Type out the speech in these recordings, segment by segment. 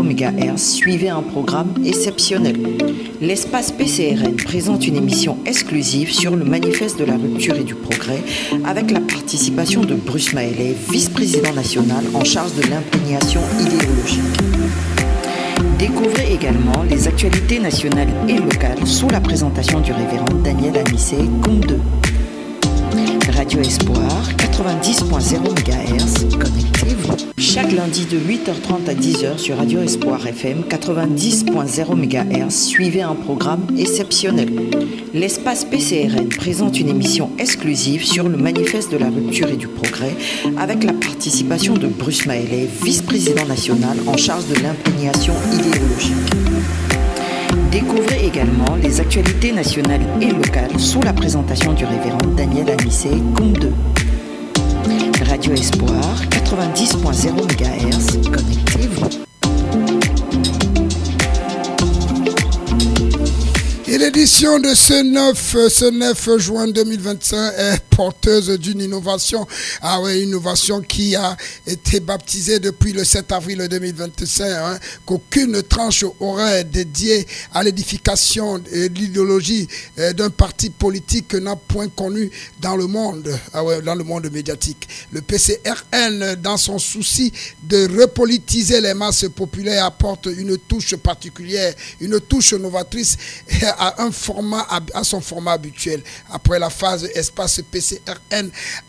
MHz, suivez un programme exceptionnel. L'espace PCRN présente une émission exclusive sur le manifeste de la rupture et du progrès avec la participation de Bruce Maélé, vice-président national en charge de l'imprégnation idéologique. Découvrez également les actualités nationales et locales sous la présentation du révérend Daniel Anissé, Comte 2. Radio Espoir, 90.0 MHz, connectez-vous. Chaque lundi de 8h30 à 10h sur Radio Espoir FM, 90.0 MHz, suivez un programme exceptionnel. L'espace PCRN présente une émission exclusive sur le manifeste de la rupture et du progrès avec la participation de Bruce Maélé, vice-président national en charge de l'imprégnation idéologique. Découvrez également les actualités nationales et locales sous la présentation du révérend Daniel Anissé, Comte 2. Radio Espoir, 90.0 MHz, connectez-vous. Et l'édition de ce 9 juin 2025 est porteuse d'une innovation. Ah ouais, innovation qui a été baptisée depuis le 7 avril 2025, qu'aucune tranche aurait dédiée à l'édification et l'idéologie d'un parti politique n'a point connu dans le monde, dans le monde médiatique. Le PCRN, dans son souci de repolitiser les masses populaires, apporte une touche particulière, une touche novatrice à son format habituel. Après la phase espace PCRN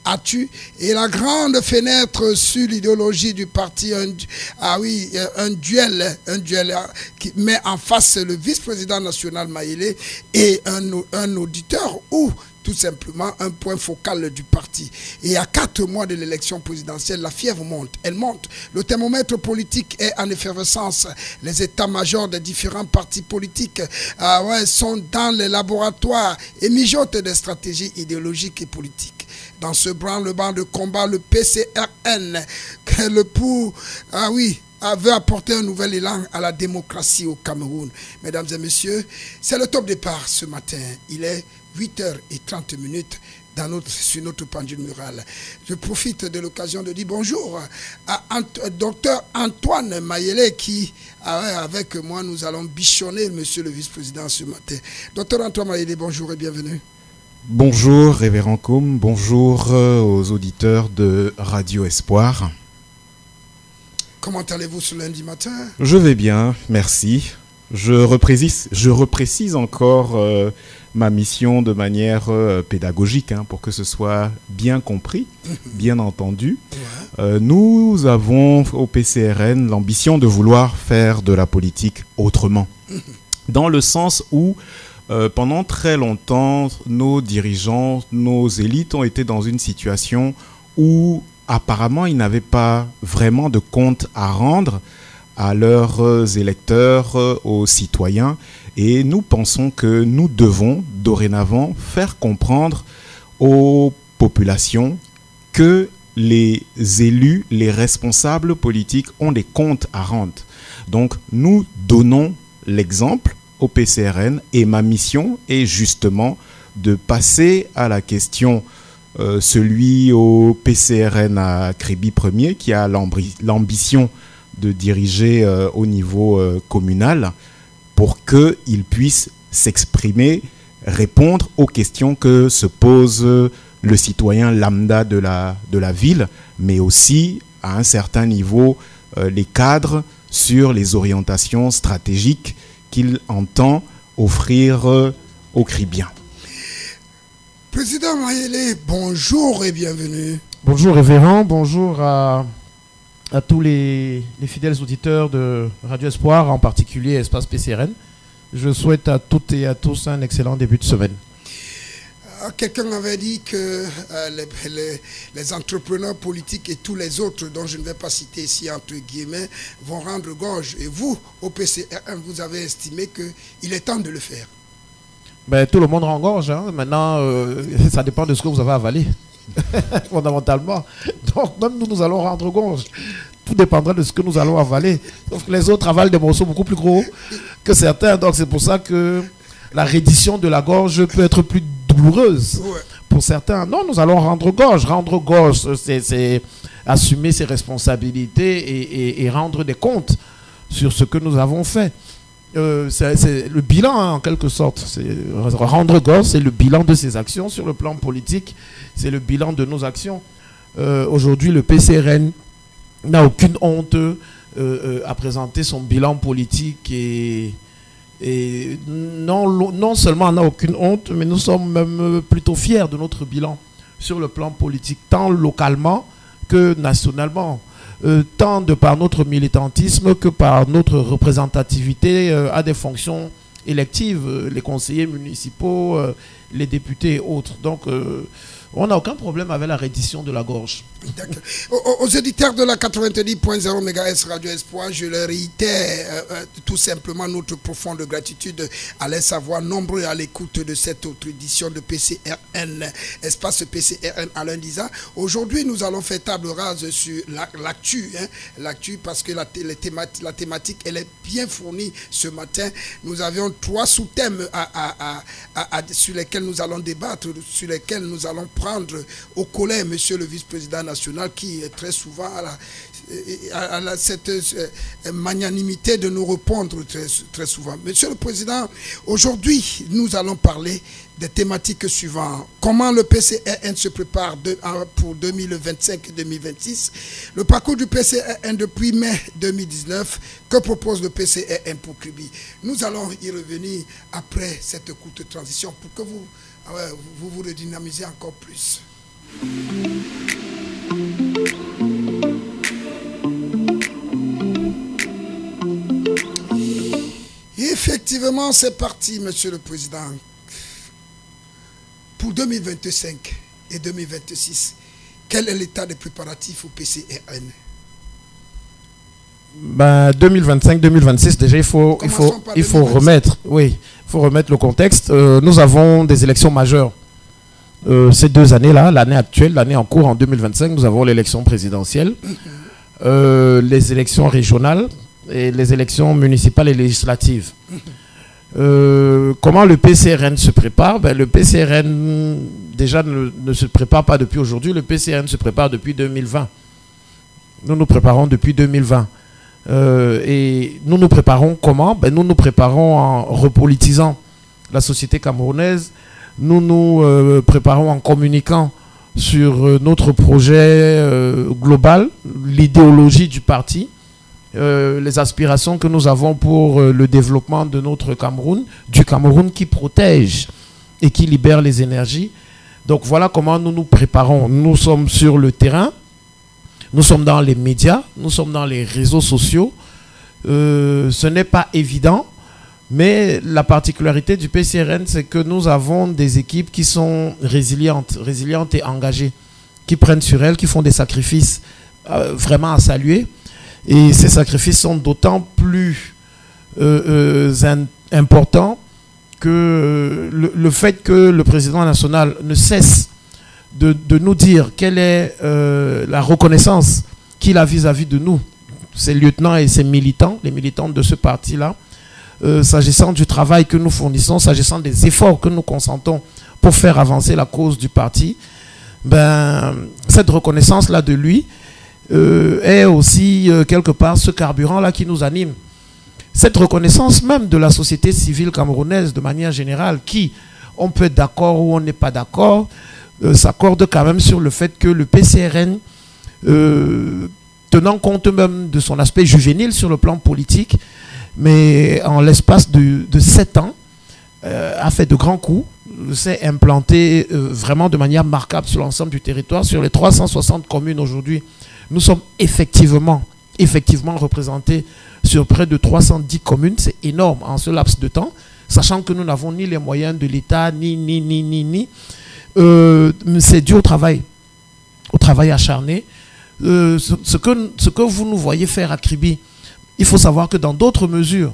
Atu et la grande fenêtre sur l'idéologie du parti, un duel qui met en face le vice-président national Maélé et un auditeur ou tout simplement un point focal du parti. Et à 4 mois de l'élection présidentielle, la fièvre monte. Elle monte. Le thermomètre politique est en effervescence. Les états-majors des différents partis politiques sont dans les laboratoires et mijotent des stratégies idéologiques et politiques. Dans ce branle-bas de combat, le PCRN, veut apporter un nouvel élan à la démocratie au Cameroun. Mesdames et messieurs, c'est le top départ ce matin. Il est 8h30 sur notre pendule murale. Je profite de l'occasion de dire bonjour à Dr Antoine Maélé qui, avec moi, nous allons bichonner monsieur le vice-président ce matin. Dr Antoine Maélé, bonjour et bienvenue. Bonjour révérend Koum, bonjour aux auditeurs de Radio Espoir. Comment allez-vous ce lundi matin? Je vais bien, merci. Je reprécise encore ma mission de manière pédagogique pour que ce soit bien compris, bien entendu. Ouais. Nous avons au PCRN l'ambition de vouloir faire de la politique autrement. Dans le sens où pendant très longtemps, nos dirigeants, nos élites ont été dans une situation où apparemment ils n'avaient pas vraiment de compte à rendre à leurs électeurs, aux citoyens. Et nous pensons que nous devons dorénavant faire comprendre aux populations que les élus, les responsables politiques ont des comptes à rendre. Donc nous donnons l'exemple au PCRN et ma mission est justement de passer à la question celui au PCRN à Créby 1er qui a l'ambition de diriger au niveau communal pour qu'il puisse s'exprimer, répondre aux questions que se pose le citoyen lambda de la ville, mais aussi à un certain niveau les cadres sur les orientations stratégiques qu'il entend offrir aux Crébiens. Président Maélé, bonjour et bienvenue. Bonjour révérend, bonjour à tous les fidèles auditeurs de Radio Espoir, en particulier Espace PCRN. Je souhaite à toutes et à tous un excellent début de semaine. Quelqu'un avait dit que les entrepreneurs politiques et tous les autres, dont je ne vais pas citer ici entre guillemets, vont rendre gorge. Et vous, au PCRN, vous avez estimé qu'il est temps de le faire. Tout le monde rend gorge. Maintenant, ça dépend de ce que vous avez avalé. Fondamentalement. Donc même nous allons rendre gorge. Tout dépendra de ce que nous allons avaler. Sauf que les autres avalent des morceaux beaucoup plus gros que certains. Donc c'est pour ça que la reddition de la gorge peut être plus douloureuse pour certains. Non, nous allons rendre gorge. Rendre gorge, c'est assumer ses responsabilités et rendre des comptes. sur ce que nous avons fait. C'est le bilan, hein, en quelque sorte. Rendre gorge, c'est le bilan de ses actions sur le plan politique. C'est le bilan de nos actions. Aujourd'hui, le PCRN n'a aucune honte à présenter son bilan politique et non seulement on n'a aucune honte, mais nous sommes même plutôt fiers de notre bilan sur le plan politique, tant localement que nationalement. Tant de par notre militantisme que par notre représentativité à des fonctions électives, les conseillers municipaux, les députés et autres. Donc, on n'a aucun problème avec la reddition de la gorge. Aux éditeurs de la 90.0 MHz Radio Espoir, je leur réitère tout simplement notre profonde gratitude à les savoir nombreux à l'écoute de cette autre édition de PCRN, espace PCRN à l'Indisa. Aujourd'hui, nous allons faire table rase sur l'actu, l'actu parce que la thématique elle est bien fournie ce matin. Nous avions 3 sous-thèmes sur lesquels nous allons débattre, sur lesquels nous allons prendre au collet monsieur le vice-président national qui est très souvent à cette magnanimité de nous répondre très souvent. Monsieur le Président, aujourd'hui, nous allons parler des thématiques suivantes. Comment le PCRN se prépare pour 2025-2026. Le parcours du PCRN depuis mai 2019. Que propose le PCRN pour Kribi? Nous allons y revenir après cette courte transition pour que vous redynamisez encore plus. Effectivement, c'est parti, Monsieur le Président. Pour 2025 et 2026, quel est l'état des préparatifs au PCRN? 2025-2026, déjà, il faut remettre le contexte. Nous avons des élections majeures. Ces 2 années-là, l'année actuelle, l'année en cours, en 2025, nous avons l'élection présidentielle, les élections régionales et les élections municipales et législatives. Comment le PCRN se prépare? Le PCRN, déjà, ne se prépare pas depuis aujourd'hui. Le PCRN se prépare depuis 2020. Nous nous préparons depuis 2020. Et nous nous préparons comment? Nous nous préparons en repolitisant la société camerounaise. Nous nous préparons en communiquant sur notre projet global, l'idéologie du parti, les aspirations que nous avons pour le développement de notre Cameroun, du Cameroun qui protège et qui libère les énergies. Donc voilà comment nous nous préparons. Nous sommes sur le terrain, nous sommes dans les médias, nous sommes dans les réseaux sociaux. Ce n'est pas évident, mais la particularité du PCRN, c'est que nous avons des équipes qui sont résilientes et engagées, qui prennent sur elles, qui font des sacrifices vraiment à saluer. Et ces sacrifices sont d'autant plus importants que le fait que le président national ne cesse de nous dire quelle est la reconnaissance qu'il a vis-à-vis de nous, ses lieutenants et ses militants, les militants de ce parti-là, s'agissant du travail que nous fournissons, s'agissant des efforts que nous consentons pour faire avancer la cause du parti, cette reconnaissance-là de lui est aussi quelque part ce carburant-là qui nous anime. Cette reconnaissance même de la société civile camerounaise de manière générale, qui, on peut être d'accord ou on n'est pas d'accord, s'accorde quand même sur le fait que le PCRN, tenant compte même de son aspect juvénile sur le plan politique, mais en l'espace de 7 ans, a fait de grands coups, s'est implanté vraiment de manière marquable sur l'ensemble du territoire. Sur les 360 communes aujourd'hui, nous sommes effectivement représentés sur près de 310 communes. C'est énorme en ce laps de temps, sachant que nous n'avons ni les moyens de l'État, ni. C'est dû au travail acharné. Ce que vous nous voyez faire à Kribi, il faut savoir que dans d'autres mesures,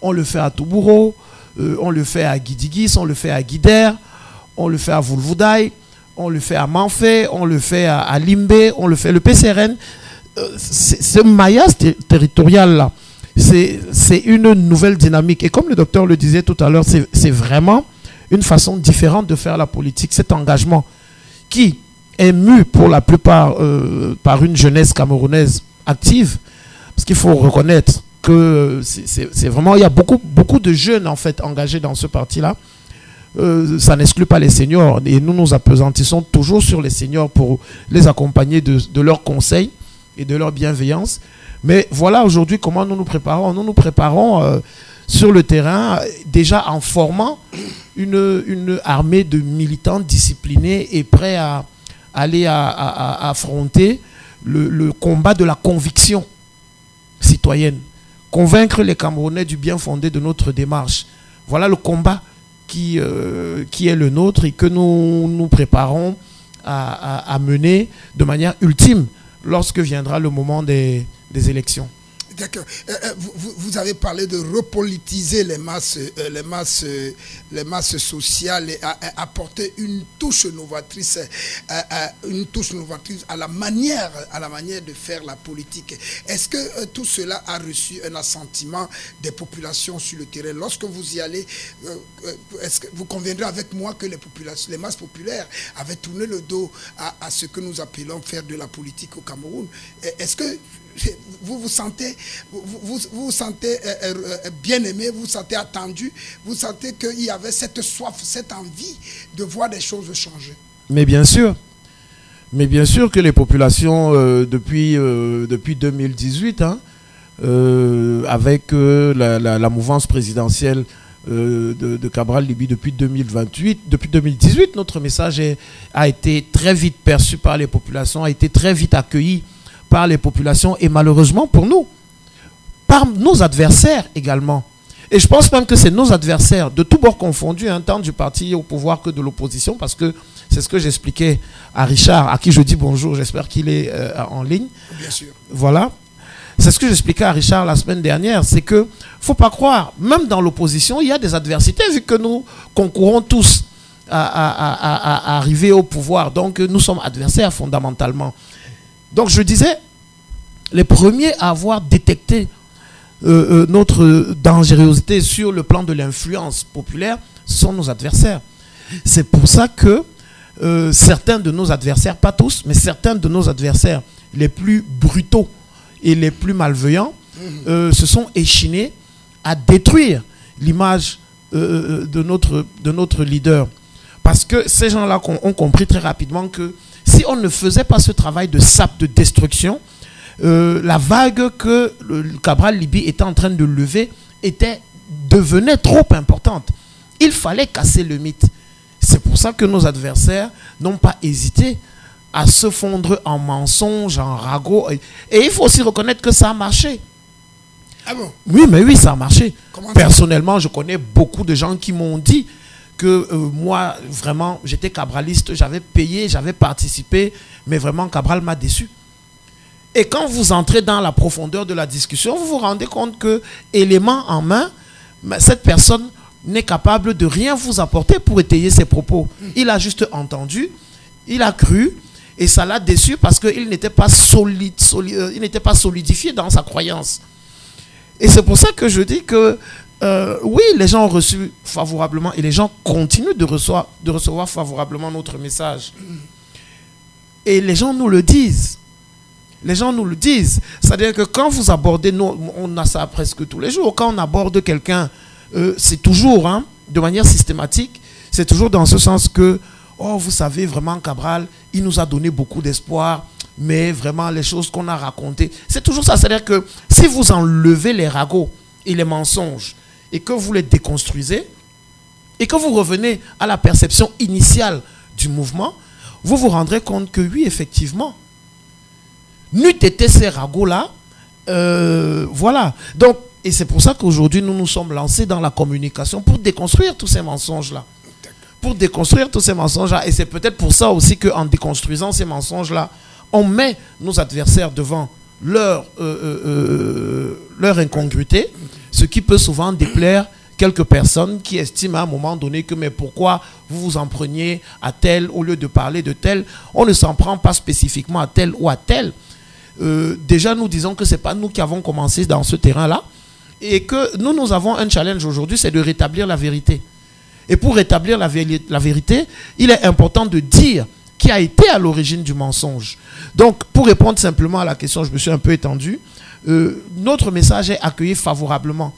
on le fait à Toubouro, on le fait à Guidigis, on le fait à Guider, on le fait à Vulvoudaï, on le fait à Manfé, on le fait à Limbe, on le fait. Le PCRN, ce maillage territorial-là, c'est une nouvelle dynamique. Et comme le docteur le disait tout à l'heure, c'est vraiment une façon différente de faire la politique. Cet engagement qui est mu pour la plupart par une jeunesse camerounaise active, Parce qu'il faut reconnaître que c'est vraiment, il y a beaucoup de jeunes en fait engagés dans ce parti-là. Ça n'exclut pas les seniors et nous nous appesantissons toujours sur les seniors pour les accompagner de leurs conseils et de leur bienveillance. Mais voilà aujourd'hui comment nous nous préparons. Nous nous préparons sur le terrain déjà en formant une armée de militants disciplinés et prêts à aller à affronter le combat de la conviction citoyenne. Convaincre les Camerounais du bien fondé de notre démarche. Voilà le combat qui est le nôtre et que nous nous préparons à mener de manière ultime lorsque viendra le moment des élections. D'accord. Vous avez parlé de repolitiser les masses sociales et apporter une touche novatrice à la manière de faire la politique. Est-ce que tout cela a reçu un assentiment des populations sur le terrain? Lorsque vous y allez, est-ce que vous conviendrez avec moi que les masses populaires avaient tourné le dos à ce que nous appelons faire de la politique au Cameroun? Est-ce que vous vous sentez bien aimé, vous vous sentez attendu, vous sentez qu'il y avait cette soif, cette envie de voir des choses changer? Mais bien sûr que les populations depuis 2018, avec la mouvance présidentielle de Cabral Libye depuis 2018, notre message a été très vite perçu par les populations, a été très vite accueilli par les populations et malheureusement pour nous, par nos adversaires également. Et je pense même que c'est nos adversaires, de tous bords confondus, tant du parti au pouvoir que de l'opposition, parce que c'est ce que j'expliquais à Richard, à qui je dis bonjour, j'espère qu'il est en ligne. Bien sûr. Voilà. C'est ce que j'expliquais à Richard la semaine dernière, c'est que faut pas croire, même dans l'opposition, il y a des adversités, vu que nous concourons tous à arriver au pouvoir. Donc nous sommes adversaires fondamentalement. Donc je disais, les premiers à avoir détecté notre dangerosité sur le plan de l'influence populaire sont nos adversaires. C'est pour ça que certains de nos adversaires, pas tous, mais certains de nos adversaires les plus brutaux et les plus malveillants se sont échinés à détruire l'image de notre leader. Parce que ces gens-là ont compris très rapidement que si on ne faisait pas ce travail de sape de destruction, la vague que le Cabral Libye était en train de lever devenait trop importante. Il fallait casser le mythe. C'est pour ça que nos adversaires n'ont pas hésité à se fondre en mensonges, en ragots. Et il faut aussi reconnaître que ça a marché. Ah bon? Oui, ça a marché. Comment Personnellement, je connais beaucoup de gens qui m'ont dit que moi, vraiment, j'étais cabraliste, j'avais payé, j'avais participé, mais vraiment, Cabral m'a déçu. Et quand vous entrez dans la profondeur de la discussion, vous vous rendez compte que, élément en main, cette personne n'est capable de rien vous apporter pour étayer ses propos. Il a juste entendu, il a cru, et ça l'a déçu parce qu'il n'était pas il n'était pas solidifié dans sa croyance. Et c'est pour ça que je dis que oui, les gens ont reçu favorablement et les gens continuent de recevoir favorablement notre message. Et les gens nous le disent. Les gens nous le disent. C'est-à-dire que quand vous abordez, on a ça presque tous les jours, quand on aborde quelqu'un, c'est toujours, de manière systématique, c'est toujours dans ce sens que, oh, vous savez, vraiment, Cabral, il nous a donné beaucoup d'espoir, mais vraiment, les choses qu'on a racontées, c'est toujours ça. C'est-à-dire que si vous enlevez les ragots et les mensonges, et que vous les déconstruisez, et que vous revenez à la perception initiale du mouvement, vous vous rendrez compte que oui, effectivement, n'eût été ces ragots-là, voilà. Donc, et c'est pour ça qu'aujourd'hui, nous nous sommes lancés dans la communication pour déconstruire tous ces mensonges-là. Pour déconstruire tous ces mensonges-là. Et c'est peut-être pour ça aussi qu'en déconstruisant ces mensonges-là, on met nos adversaires devant leur incongruité, ce qui peut souvent déplaire quelques personnes qui estiment à un moment donné que mais pourquoi vous vous en preniez à tel au lieu de parler de tel. On ne s'en prend pas spécifiquement à tel ou à tel. Déjà, nous disons que ce n'est pas nous qui avons commencé dans ce terrain-là et que nous avons un challenge aujourd'hui, c'est de rétablir la vérité. Et pour rétablir la vérité, il est important de dire qui a été à l'origine du mensonge. Donc, pour répondre simplement à la question, je me suis un peu étendu, notre message est accueilli favorablement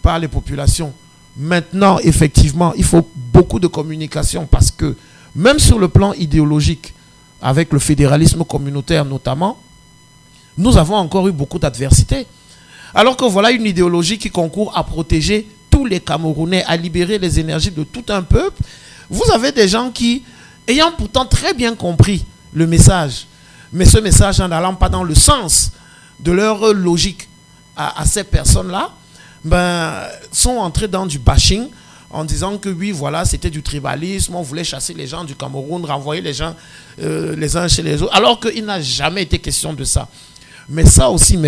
par les populations. Maintenant, effectivement, il faut beaucoup de communication parce que même sur le plan idéologique, avec le fédéralisme communautaire notamment, nous avons encore eu beaucoup d'adversités. Alors que voilà une idéologie qui concourt à protéger tous les Camerounais, à libérer les énergies de tout un peuple. Vous avez des gens qui, ayant pourtant très bien compris le message, mais ce message en n'allant pas dans le sens de leur logique à ces personnes-là, sont entrés dans du bashing en disant que oui, voilà, c'était du tribalisme, on voulait chasser les gens du Cameroun, renvoyer les gens les uns chez les autres, alors qu'il n'a jamais été question de ça. Mais ça aussi,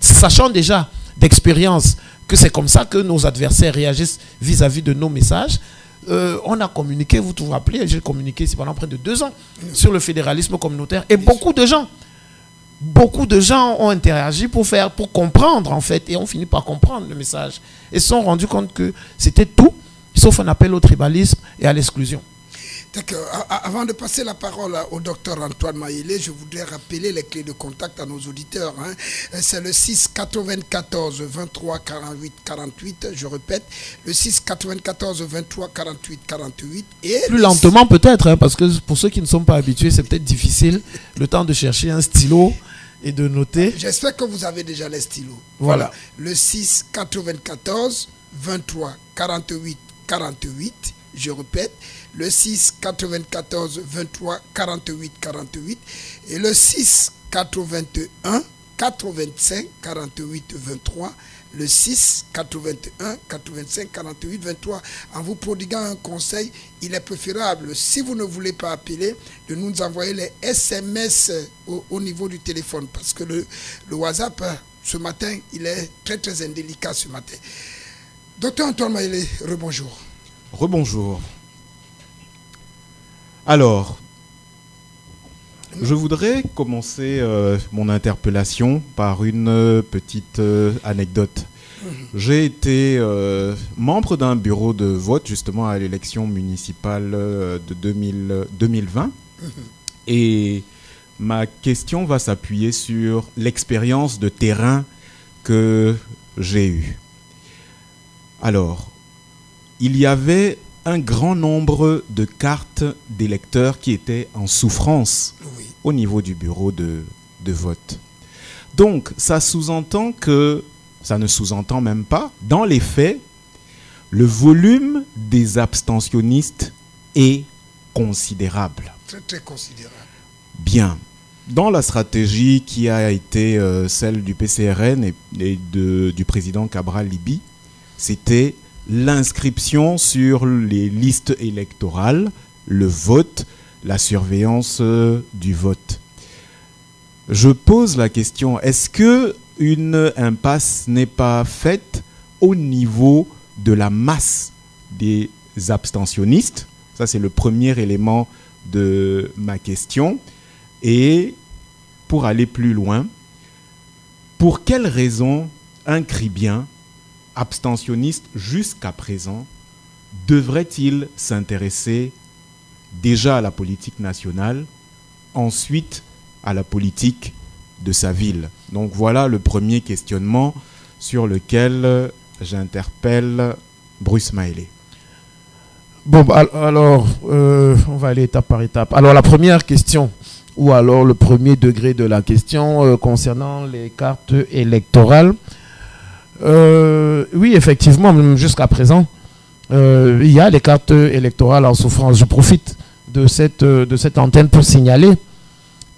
sachant déjà d'expérience que c'est comme ça que nos adversaires réagissent vis-à-vis de nos messages, on a communiqué, vous vous rappelez, j'ai communiqué ici pendant près de 2 ans sur le fédéralisme communautaire et beaucoup de gens ont interagi pour comprendre en fait, et ont fini par comprendre le message et se sont rendus compte que c'était tout sauf un appel au tribalisme et à l'exclusion. D'accord. Avant de passer la parole au docteur Antoine Maïlé, je voudrais rappeler les clés de contact à nos auditeurs. C'est le 6 94 23 48 48. Je répète, le 6 94 23 48 48. Et plus lentement peut-être, parce que pour ceux qui ne sont pas habitués, c'est peut-être difficile. Le temps de chercher un stylo et de noter. J'espère que vous avez déjà les stylos. Voilà. Le 6 94 23 48 48. Je répète, le 6 94 23 48 48 et le 6 81 85 48 23, le 6 81 85 48 23. En vous prodiguant un conseil, il est préférable, si vous ne voulez pas appeler, de nous envoyer les SMS au niveau du téléphone, parce que le WhatsApp, ce matin, il est très très indélicat ce matin. Docteur Antoine Maïlé, rebonjour. Rebonjour. Alors, je voudrais commencer mon interpellation par une petite anecdote. J'ai été membre d'un bureau de vote justement à l'élection municipale de 2020 et ma question va s'appuyer sur l'expérience de terrain que j'ai eue. Alors, il y avait un grand nombre de cartes d'électeurs qui étaient en souffrance au niveau du bureau de vote. Donc, ça sous-entend que, ça ne sous-entend même pas, dans les faits, le volume des abstentionnistes est considérable. Très, très considérable. Bien. Dans la stratégie qui a été celle du PCRN et du président Cabral Libi, c'était l'inscription sur les listes électorales, le vote, la surveillance du vote. Je pose la question, est-ce qu'une impasse n'est pas faite au niveau de la masse des abstentionnistes? Ça, c'est le premier élément de ma question. Et pour aller plus loin, pour quelles raisons un Cribien abstentionniste jusqu'à présent devrait-il s'intéresser déjà à la politique nationale, ensuite à la politique de sa ville? Donc voilà le premier questionnement sur lequel j'interpelle Bruce Maïlé. Bon, alors, on va aller étape par étape. Alors la première question, ou alors le premier degré de la question concernant les cartes électorales. Oui, effectivement, même jusqu'à présent, il y a des cartes électorales en souffrance. Je profite de cette antenne pour signaler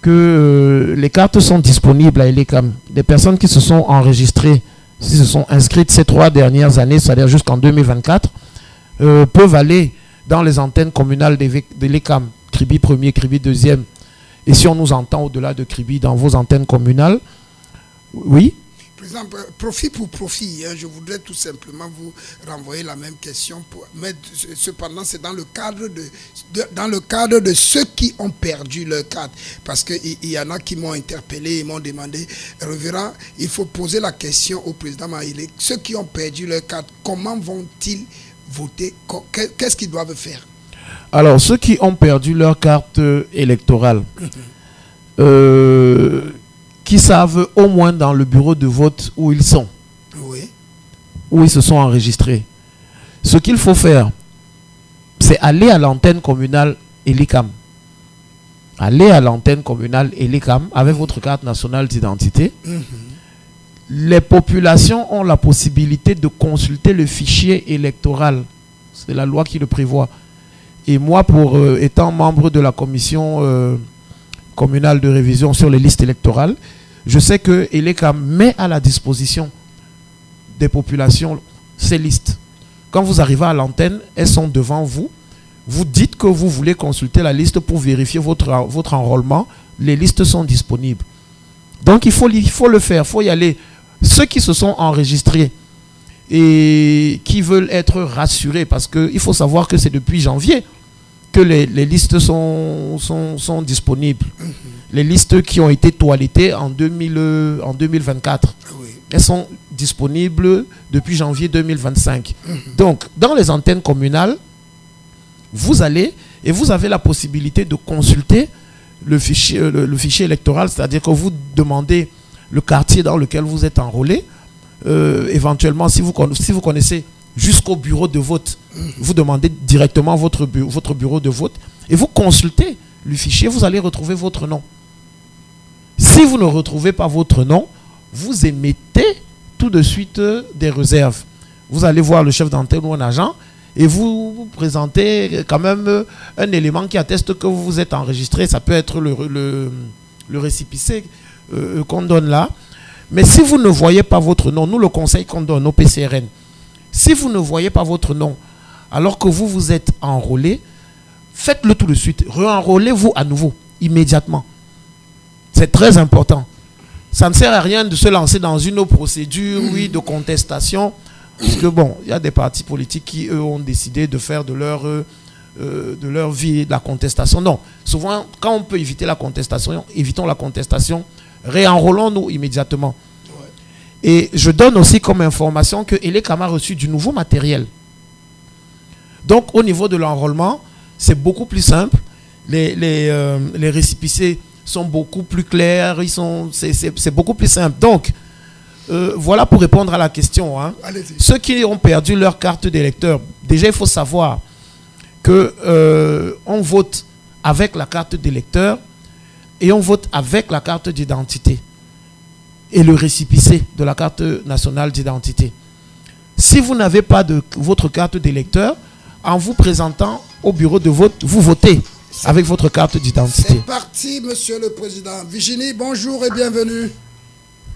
que les cartes sont disponibles à Elecam. Des personnes qui se sont enregistrées, qui se sont inscrites ces 3 dernières années, c'est-à-dire jusqu'en 2024, peuvent aller dans les antennes communales d'Elecam, Kribi 1er, Kribi 2e. Et si on nous entend au-delà de Kribi dans vos antennes communales, oui. Par exemple, profit pour profit, je voudrais tout simplement vous renvoyer la même question. Mais cependant, c'est dans le cadre de ceux qui ont perdu leur carte. Parce qu'il y en a qui m'ont interpellé et m'ont demandé, révérend, il faut poser la question au président Maïlé. Ceux qui ont perdu leur carte, comment vont-ils voter? Qu'est-ce qu'ils doivent faire? Alors, ceux qui ont perdu leur carte électorale, qui savent au moins dans le bureau de vote où ils sont, Oui. où ils se sont enregistrés. Ce qu'il faut faire, c'est aller à l'antenne communale Elikam. Allez à l'antenne communale Elikam avec votre carte nationale d'identité. Les populations ont la possibilité de consulter le fichier électoral. C'est la loi qui le prévoit. Et moi, étant membre de la commission communale de révision sur les listes électorales, je sais que Elikam met à la disposition des populations ces listes. Quand vous arrivez à l'antenne, elles sont devant vous. Vous dites que vous voulez consulter la liste pour vérifier votre enrôlement. Les listes sont disponibles. Donc il faut le faire, il faut y aller. Ceux qui se sont enregistrés et qui veulent être rassurés, parce qu'il faut savoir que c'est depuis janvier que les listes sont disponibles. Les listes qui ont été toilettées en 2024. Oui. Elles sont disponibles depuis janvier 2025. Donc, dans les antennes communales, vous allez et vous avez la possibilité de consulter le fichier électoral, c'est-à-dire que vous demandez le quartier dans lequel vous êtes enrôlé. Éventuellement, si vous connaissez jusqu'au bureau de vote, vous demandez directement votre bureau de vote et vous consultez le fichier, vous allez retrouver votre nom. Si vous ne retrouvez pas votre nom, vous émettez tout de suite des réserves. Vous allez voir le chef d'antenne ou un agent et vous présentez quand même un élément qui atteste que vous vous êtes enregistré. Ça peut être le récépissé qu'on donne là. Mais si vous ne voyez pas votre nom, nous le conseil qu'on donne au PCRN, si vous ne voyez pas votre nom alors que vous vous êtes enrôlé, faites-le tout de suite. Re-enrôlez-vous à nouveau, immédiatement. C'est très important. Ça ne sert à rien de se lancer dans une procédure, de contestation. Parce que bon, il y a des partis politiques qui, eux, ont décidé de faire de leur vie de la contestation. Non. Souvent, quand on peut éviter la contestation, évitons la contestation, réenrôlons-nous immédiatement. Ouais. Et je donne aussi comme information que Elikam a reçu du nouveau matériel. Donc, au niveau de l'enrôlement, c'est beaucoup plus simple. Les récépissés sont beaucoup plus clairs, c'est beaucoup plus simple. Donc, voilà pour répondre à la question. Hein. Ceux qui ont perdu leur carte d'électeur, déjà il faut savoir que on vote avec la carte d'électeur et on vote avec la carte d'identité et le récépissé de la carte nationale d'identité. Si vous n'avez pas votre carte d'électeur, en vous présentant au bureau de vote, vous votez avec votre carte d'identité. C'est parti, Monsieur le Président. Virginie, bonjour et bienvenue.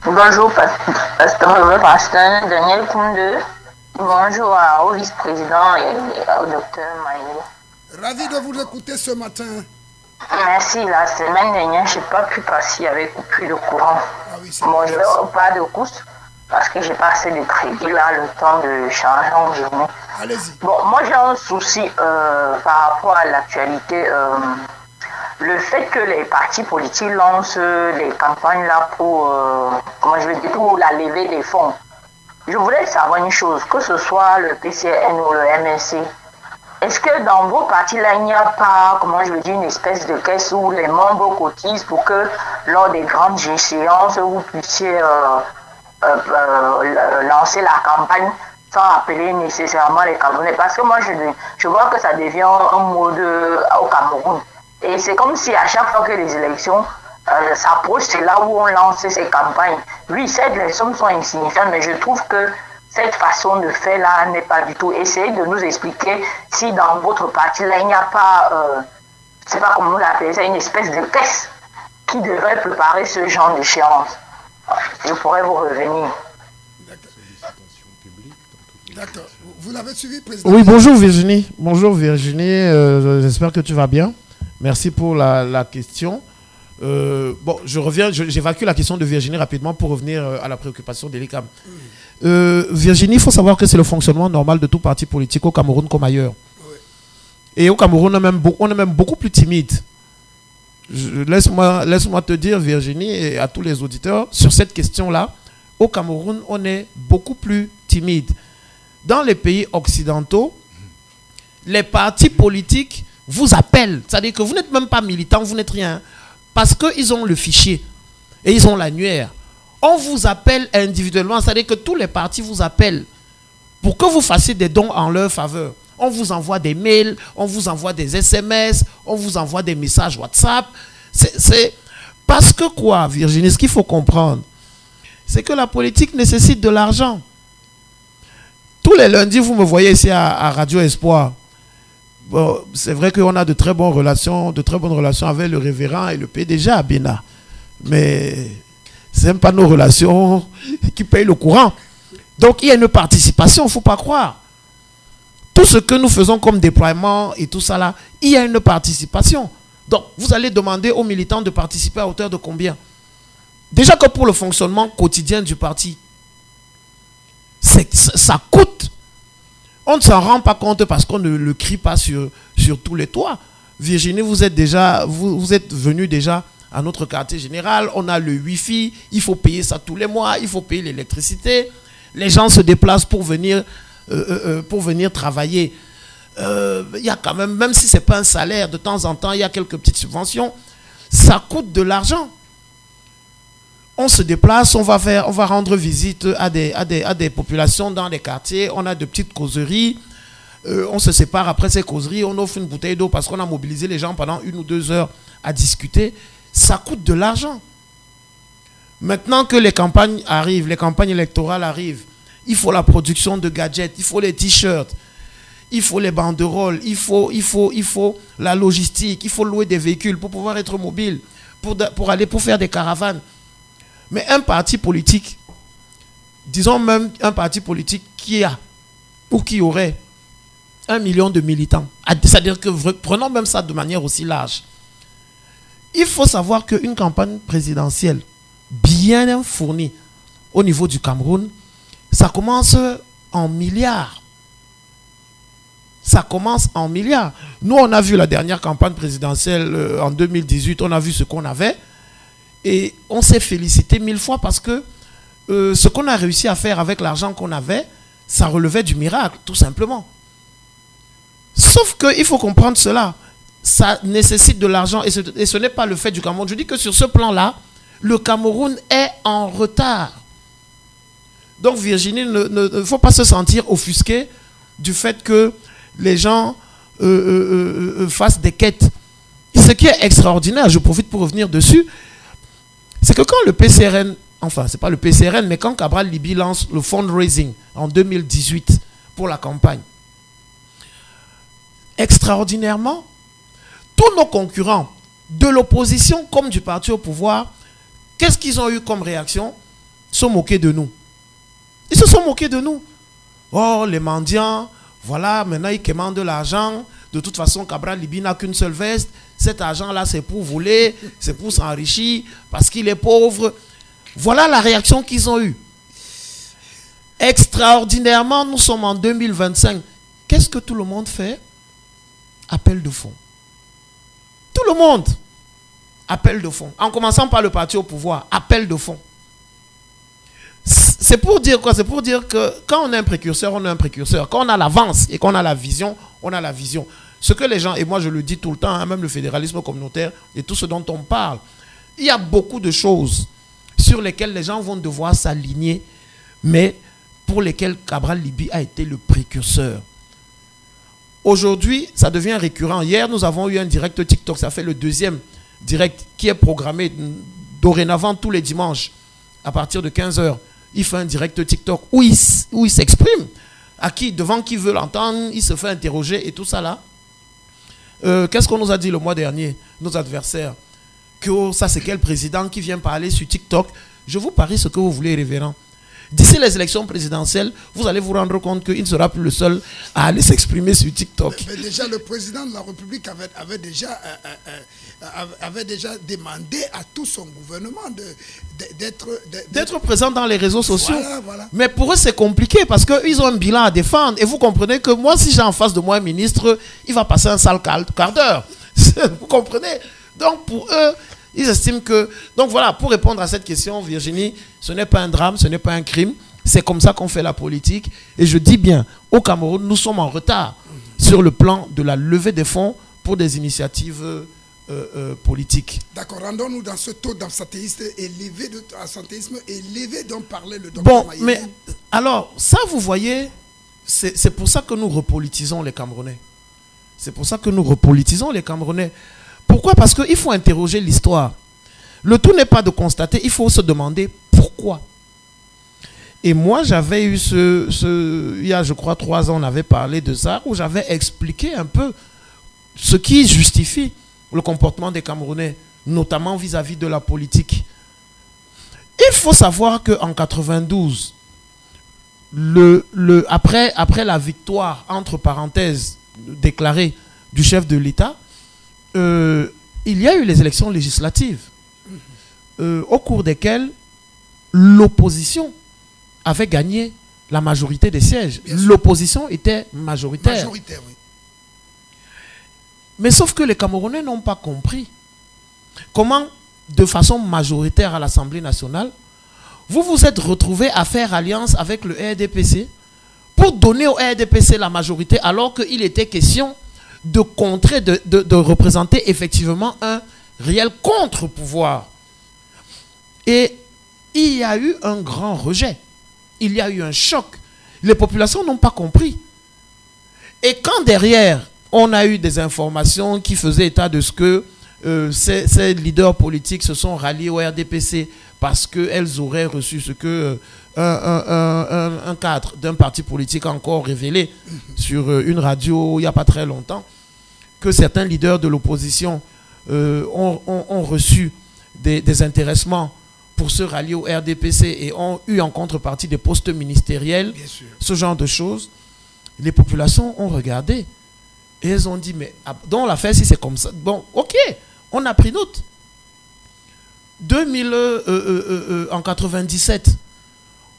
Bonjour, pasteur Daniel Koundé. Bonjour au vice-président et au docteur Maïlo. Ravi de vous écouter ce matin. Merci. La semaine dernière, je n'ai pas pu passer avec plus de courant. Ah oui, bon, je n'ai pas de course parce que j'ai pas assez de crédit là, le temps de changer en journée. Allez-y. Bon, moi j'ai un souci par rapport à l'actualité. Le fait que les partis politiques lancent les campagnes là pour, pour la levée des fonds. Je voulais savoir une chose, que ce soit le PCRN ou le MNC, est-ce que dans vos partis là, il n'y a pas, une espèce de caisse où les membres cotisent pour que lors des grandes échéances, vous puissiez lancer la campagne sans appeler nécessairement les Camerounais? Parce que moi, je vois que ça devient un mode au Cameroun. Et c'est comme si à chaque fois que les élections s'approchent, c'est là où on lance ces campagnes. Oui, certes, les sommes sont insignifiantes, mais je trouve que cette façon de faire là n'est pas du tout. Essayez de nous expliquer si dans votre parti là, il n'y a pas, je ne sais pas comment vous l'appelez ça, une espèce de caisse qui devrait préparer ce genre d'échéance. Je pourrais vous revenir. D'accord. Vous l'avez suivi, Président? Oui, bonjour Virginie. Bonjour Virginie, j'espère que tu vas bien. Merci pour la question. Bon, j'évacue la question de Virginie rapidement pour revenir à la préoccupation d'Elikam. Virginie, il faut savoir que c'est le fonctionnement normal de tout parti politique au Cameroun comme ailleurs. Oui. Et au Cameroun, on est même beaucoup plus timide. Laisse-moi te dire, Virginie, et à tous les auditeurs, sur cette question-là, au Cameroun, on est beaucoup plus timide. Dans les pays occidentaux, les partis politiques vous appellent. C'est-à-dire que vous n'êtes même pas militant, vous n'êtes rien. Parce qu'ils ont le fichier. et ils ont l'annuaire. On vous appelle individuellement, c'est-à-dire que tous les partis vous appellent pour que vous fassiez des dons en leur faveur. On vous envoie des mails, on vous envoie des SMS, on vous envoie des messages WhatsApp. C'est parce que quoi, Virginie, ce qu'il faut comprendre, c'est que la politique nécessite de l'argent. Tous les lundis, vous me voyez ici à Radio Espoir. Bon, c'est vrai qu'on a de très bonnes relations avec le révérend et le PDG à Bénin. Mais ce n'est pas nos relations qui payent le courant. Donc il y a une participation, il ne faut pas croire. Tout ce que nous faisons comme déploiement et tout ça là, il y a une participation. Donc vous allez demander aux militants de participer à hauteur de combien? Déjà que pour le fonctionnement quotidien du parti, ça coûte. On ne s'en rend pas compte parce qu'on ne le crie pas sur tous les toits. Virginie, vous êtes venu déjà à notre quartier général. On a le Wi-Fi. Il faut payer ça tous les mois. Il faut payer l'électricité. Les gens se déplacent pour venir travailler. Il y a quand même si ce n'est pas un salaire, de temps en temps, il y a quelques petites subventions. Ça coûte de l'argent. On se déplace, on va rendre visite à des populations dans les quartiers. On a de petites causeries. On se sépare après ces causeries. On offre une bouteille d'eau parce qu'on a mobilisé les gens pendant 1 ou 2 heures à discuter. Ça coûte de l'argent. Maintenant que les campagnes arrivent, les campagnes électorales arrivent, il faut la production de gadgets, il faut les t-shirts, il faut les banderoles, il faut la logistique, il faut louer des véhicules pour pouvoir être mobile, pour faire des caravanes. Mais un parti politique, disons même un parti politique qui a ou qui aurait 1 million de militants, c'est-à-dire que prenons même ça de manière aussi large. Il faut savoir qu'une campagne présidentielle bien fournie au niveau du Cameroun, ça commence en milliards. Ça commence en milliards. Nous, on a vu la dernière campagne présidentielle en 2018, on a vu ce qu'on avait. Et on s'est félicité 1000 fois parce que ce qu'on a réussi à faire avec l'argent qu'on avait, ça relevait du miracle, tout simplement. Sauf qu'il faut comprendre cela. Ça nécessite de l'argent et ce n'est pas le fait du Cameroun. Je dis que sur ce plan-là, le Cameroun est en retard. Donc Virginie, ne faut pas se sentir offusqué du fait que les gens fassent des quêtes. Et ce qui est extraordinaire, je profite pour revenir dessus, c'est que quand le PCRN, enfin c'est pas le PCRN, mais quand Cabral Libby lance le fundraising en 2018 pour la campagne, extraordinairement, tous nos concurrents de l'opposition comme du parti au pouvoir, qu'est-ce qu'ils ont eu comme réaction? Ils se sont moqués de nous. Ils se sont moqués de nous. Oh, les mendiants, voilà, maintenant ils commandent de l'argent. De toute façon, Cabral Libby n'a qu'une seule veste. Cet argent-là, c'est pour voler, c'est pour s'enrichir, parce qu'il est pauvre. Voilà la réaction qu'ils ont eue. Extraordinairement, nous sommes en 2025. Qu'est-ce que tout le monde fait? Appel de fonds. Tout le monde. Appel de fonds. En commençant par le parti au pouvoir. Appel de fonds. C'est pour dire quoi? C'est pour dire que quand on est un précurseur, on est un précurseur. Quand on a l'avance et qu'on a la vision, on a la vision. Ce que les gens, et moi je le dis tout le temps, hein, même le fédéralisme communautaire et tout ce dont on parle, il y a beaucoup de choses sur lesquelles les gens vont devoir s'aligner, mais pour lesquelles Cabral Libby a été le précurseur. Aujourd'hui, ça devient récurrent. Hier, nous avons eu un direct TikTok, ça fait le 2e direct qui est programmé dorénavant tous les dimanches à partir de 15h. Il fait un direct TikTok où il s'exprime. Devant qui veut l'entendre, il se fait interroger et tout ça là. Qu'est-ce qu'on nous a dit le mois dernier, nos adversaires? Que ça c'est quel président qui vient parler sur TikTok? Je vous parie ce que vous voulez, révérend. D'ici les élections présidentielles, vous allez vous rendre compte qu'il ne sera plus le seul à aller s'exprimer sur TikTok. Mais déjà, le président de la République avait déjà demandé à tout son gouvernement d'être présent dans les réseaux sociaux. Voilà. Mais pour eux, c'est compliqué parce qu'ils ont un bilan à défendre. Et vous comprenez que moi, si j'ai en face de moi un ministre, il va passer un sale quart d'heure. Vous comprenez? Donc, pour eux, ils estiment que... Donc voilà, pour répondre à cette question, Virginie, ce n'est pas un drame, ce n'est pas un crime. C'est comme ça qu'on fait la politique. Et je dis bien, au Cameroun, nous sommes en retard sur le plan de la levée des fonds pour des initiatives politique. D'accord, rendons-nous dans ce taux d'absentéisme élevé, dont parlait le docteur Bon, Mayele. mais alors, ça, vous voyez, c'est pour ça que nous repolitisons les Camerounais. C'est pour ça que nous repolitisons les Camerounais. Pourquoi? Parce qu'il faut interroger l'histoire. Le tout n'est pas de constater, il faut se demander pourquoi. Et moi, j'avais eu il y a, je crois, 3 ans, on avait parlé de ça, où j'avais expliqué un peu ce qui justifie le comportement des Camerounais, notamment vis-à-vis de la politique. Il faut savoir qu'en 92, après la victoire, entre parenthèses, déclarée du chef de l'État, il y a eu les élections législatives, au cours desquelles l'opposition avait gagné la majorité des sièges. L'opposition était majoritaire. Oui. Mais sauf que les Camerounais n'ont pas compris comment, de façon majoritaire à l'Assemblée nationale, vous vous êtes retrouvés à faire alliance avec le RDPC pour donner au RDPC la majorité, alors qu'il était question de contrer, de représenter effectivement un réel contre-pouvoir. Et il y a eu un grand rejet. Il y a eu un choc. Les populations n'ont pas compris. Et quand derrière, on a eu des informations qui faisaient état de ce que ces leaders politiques se sont ralliés au RDPC parce qu'elles auraient reçu ce que un cadre d'un parti politique a encore révélé sur une radio il n'y a pas très longtemps, que certains leaders de l'opposition ont reçu des intéressements pour se rallier au RDPC et ont eu en contrepartie des postes ministériels, ce genre de choses. Les populations ont regardé et elles ont dit, mais dans l'affaire, si c'est comme ça, bon, ok, on a pris note. En 97,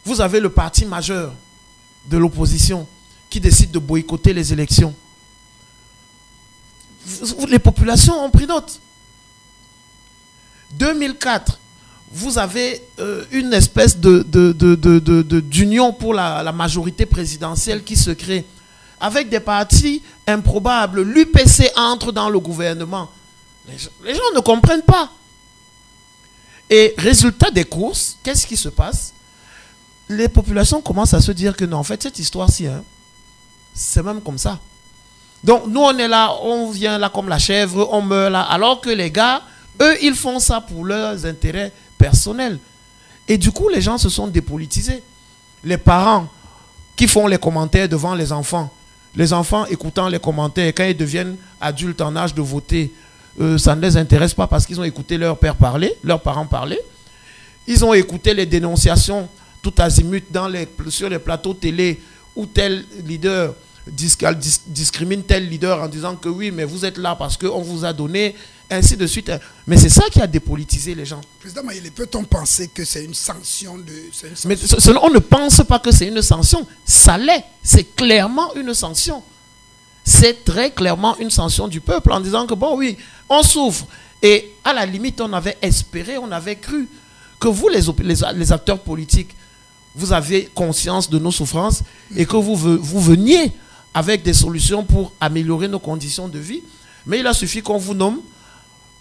vous avez le parti majeur de l'opposition qui décide de boycotter les élections. Les populations ont pris note. 2004, vous avez une espèce d'union pour la majorité présidentielle qui se crée avec des partis improbables. L'UPC entre dans le gouvernement. Les gens ne comprennent pas. Et résultat des courses, qu'est-ce qui se passe? Les populations commencent à se dire que non, en fait, cette histoire-ci, c'est même comme ça. Donc, nous, on est là, on vient là comme la chèvre, on meurt là, alors que les gars, eux, ils font ça pour leurs intérêts personnels. Et du coup, les gens se sont dépolitisés. Les parents qui font les commentaires devant les enfants écoutant les commentaires, quand ils deviennent adultes en âge de voter, ça ne les intéresse pas parce qu'ils ont écouté leur père parler, leurs parents parler. Ils ont écouté les dénonciations tout azimut sur les plateaux télé où tel leader discrimine tel leader en disant que oui, mais vous êtes là parce qu'on vous a donné, ainsi de suite. Mais c'est ça qui a dépolitisé les gens. Président Mayele, peut-on penser que c'est une sanction Mais on ne pense pas que c'est une sanction. Ça l'est. C'est clairement une sanction. C'est très clairement une sanction du peuple en disant que bon, oui, on souffre. Et à la limite, on avait espéré, on avait cru que vous, les acteurs politiques, vous avez conscience de nos souffrances et que vous veniez avec des solutions pour améliorer nos conditions de vie. Mais il a suffi qu'on vous nomme,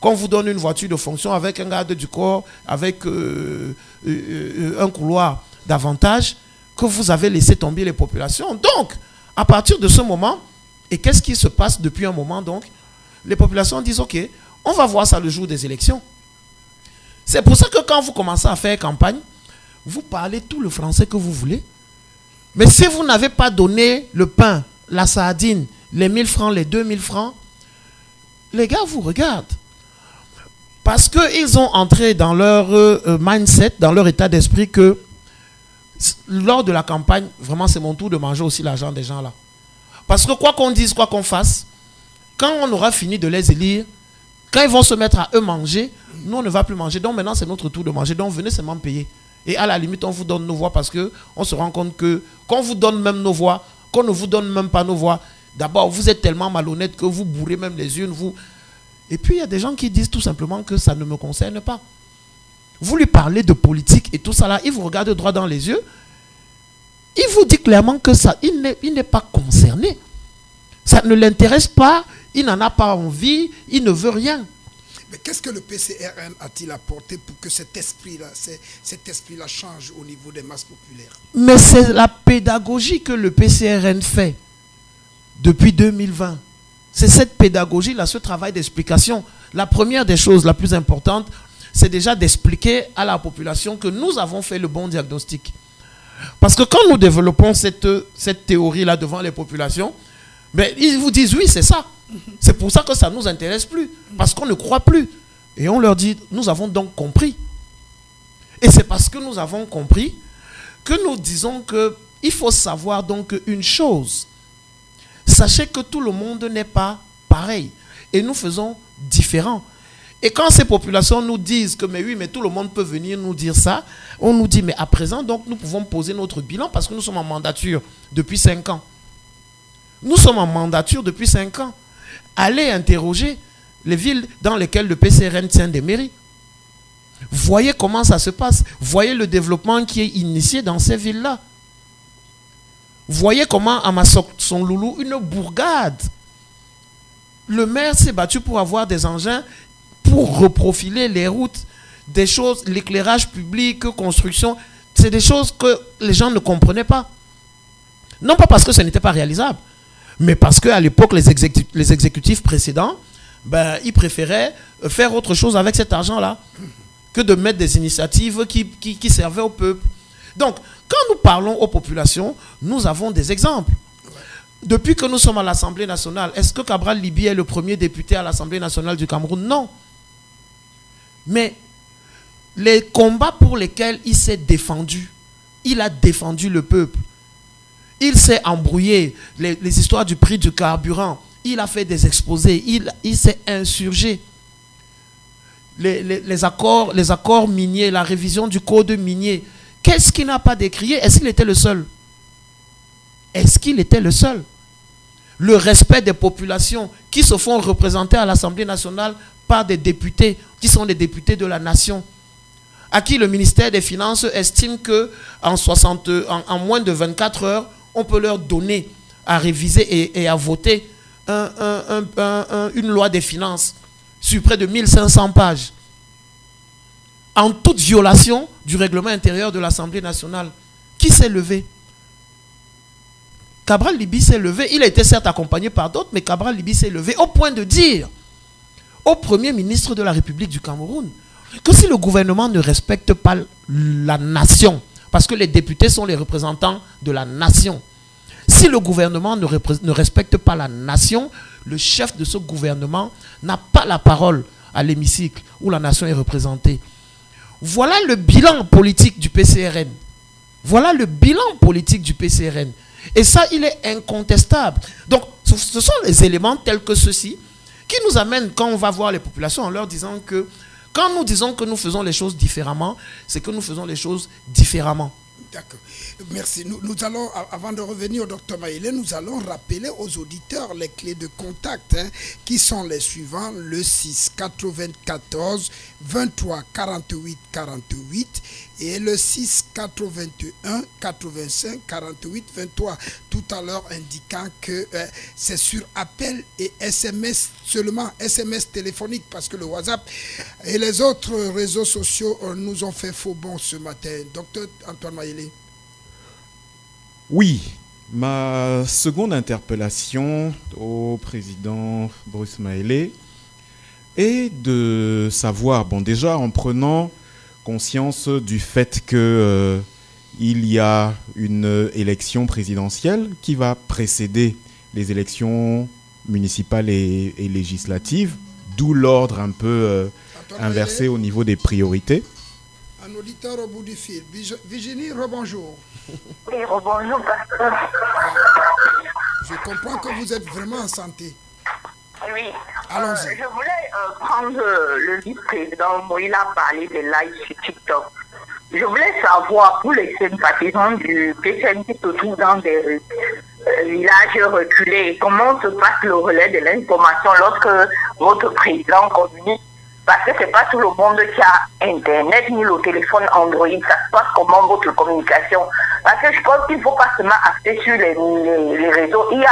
qu'on vous donne une voiture de fonction avec un garde du corps, avec un couloir davantage, que vous avez laissé tomber les populations. Donc, à partir de ce moment, et qu'est-ce qui se passe depuis un moment donc? Les populations disent, ok, on va voir ça le jour des élections. C'est pour ça que quand vous commencez à faire campagne, vous parlez tout le français que vous voulez. Mais si vous n'avez pas donné le pain, la sardine, les 1000 francs, les 2000 francs, les gars vous regardent. Parce qu'ils ont entré dans leur mindset, dans leur état d'esprit que lors de la campagne, vraiment c'est mon tour de manger aussi l'argent des gens là. Parce que quoi qu'on dise, quoi qu'on fasse, quand on aura fini de les élire, quand ils vont se mettre à eux manger, nous on ne va plus manger. Donc maintenant c'est notre tour de manger. Donc venez seulement payer. Et à la limite on vous donne nos voix parce qu'on se rend compte que qu'on vous donne même nos voix, qu'on ne vous donne même pas nos voix, d'abord vous êtes tellement malhonnête que vous bourrez même les urnes. Et puis il y a des gens qui disent tout simplement que ça ne me concerne pas. Vous lui parlez de politique et tout ça là, il vous regarde droit dans les yeux. Il vous dit clairement que ça, il n'est pas concerné. Ça ne l'intéresse pas, il n'en a pas envie, il ne veut rien. Mais qu'est-ce que le PCRN a-t-il apporté pour que cet esprit-là change au niveau des masses populaires? Mais c'est la pédagogie que le PCRN fait depuis 2020. C'est cette pédagogie-là, ce travail d'explication. La première des choses, la plus importante, c'est déjà d'expliquer à la population que nous avons fait le bon diagnostic. Parce que quand nous développons cette théorie-là devant les populations, ben, ils vous disent oui, c'est ça. C'est pour ça que ça ne nous intéresse plus. Parce qu'on ne croit plus. Et on leur dit, nous avons donc compris. Et c'est parce que nous avons compris que nous disons qu'il faut savoir donc une chose. Sachez que tout le monde n'est pas pareil. Et nous faisons différent. Et quand ces populations nous disent que mais oui, mais tout le monde peut venir nous dire ça, on nous dit mais à présent, donc nous pouvons poser notre bilan parce que nous sommes en mandature depuis 5 ans. Nous sommes en mandature depuis 5 ans. Allez interroger les villes dans lesquelles le PCRN tient des mairies. Voyez comment ça se passe. Voyez le développement qui est initié dans ces villes-là. Voyez comment à Masok-Son-Loulou, une bourgade. Le maire s'est battu pour avoir des engins pour reprofiler les routes, des choses, l'éclairage public, construction. C'est des choses que les gens ne comprenaient pas. Non pas parce que ce n'était pas réalisable, mais parce qu'à l'époque, les exécutifs précédents, ben, ils préféraient faire autre chose avec cet argent-là que de mettre des initiatives qui servaient au peuple. Donc, quand nous parlons aux populations, nous avons des exemples. Depuis que nous sommes à l'Assemblée nationale, est-ce que Cabral Liby est le premier député à l'Assemblée nationale du Cameroun? Non. Mais les combats pour lesquels il s'est défendu, il a défendu le peuple. Il s'est embrouillé, les histoires du prix du carburant, il a fait des exposés, il s'est insurgé. Les accords miniers, la révision du code minier, qu'est-ce qu'il n'a pas décrié? Est-ce qu'il était le seul? Est-ce qu'il était le seul? Le respect des populations qui se font représenter à l'Assemblée nationale par des députés qui sont des députés de la nation, à qui le ministère des Finances estime qu'en moins de 24 heures, on peut leur donner à réviser et à voter une loi des finances sur près de 1500 pages, en toute violation du règlement intérieur de l'Assemblée nationale. Qui s'est levé? Cabral Liby s'est levé. Il a été certes accompagné par d'autres, mais Cabral Liby s'est levé au point de dire au Premier ministre de la République du Cameroun que si le gouvernement ne respecte pas la nation, parce que les députés sont les représentants de la nation, si le gouvernement ne respecte pas la nation, le chef de ce gouvernement n'a pas la parole à l'hémicycle où la nation est représentée. Voilà le bilan politique du PCRN. Voilà le bilan politique du PCRN. Et ça, il est incontestable. Donc, ce sont les éléments tels que ceux-ci qui nous amènent, quand on va voir les populations, en leur disant que, quand nous disons que nous faisons les choses différemment, c'est que nous faisons les choses différemment. D'accord. Merci. Nous allons, avant de revenir au docteur Maïlé, nous allons rappeler aux auditeurs les clés de contact qui sont les suivants: le 6 94 23 48 48 et le 6 81 85 48 23. Tout à l'heure indiquant que c'est sur appel et SMS seulement, SMS téléphonique, parce que le WhatsApp et les autres réseaux sociaux nous ont fait faux bond ce matin. Docteur Antoine Maïlé. Oui, ma seconde interpellation au président Bruce Maïlé est de savoir, bon, déjà en prenant conscience du fait que il y a une élection présidentielle qui va précéder les élections municipales et législatives, d'où l'ordre un peu inversé au niveau des priorités. Un auditeur au bout du fil. Virginie, rebonjour. Oui, rebonjour, pasteur. Je comprends que vous êtes vraiment en santé. Oui. Allons-y. Je voulais prendre le vice-président. Il a parlé des lives sur TikTok. Je voulais savoir, pour les sympathisants du PCN qui se trouvent dans des villages reculés, comment se passe le relais de l'information lorsque votre président communique? Parce que ce n'est pas tout le monde qui a Internet ni le téléphone Android. Ça se passe comment votre communication? Parce que je pense qu'il ne faut pas seulement axer sur les réseaux. Il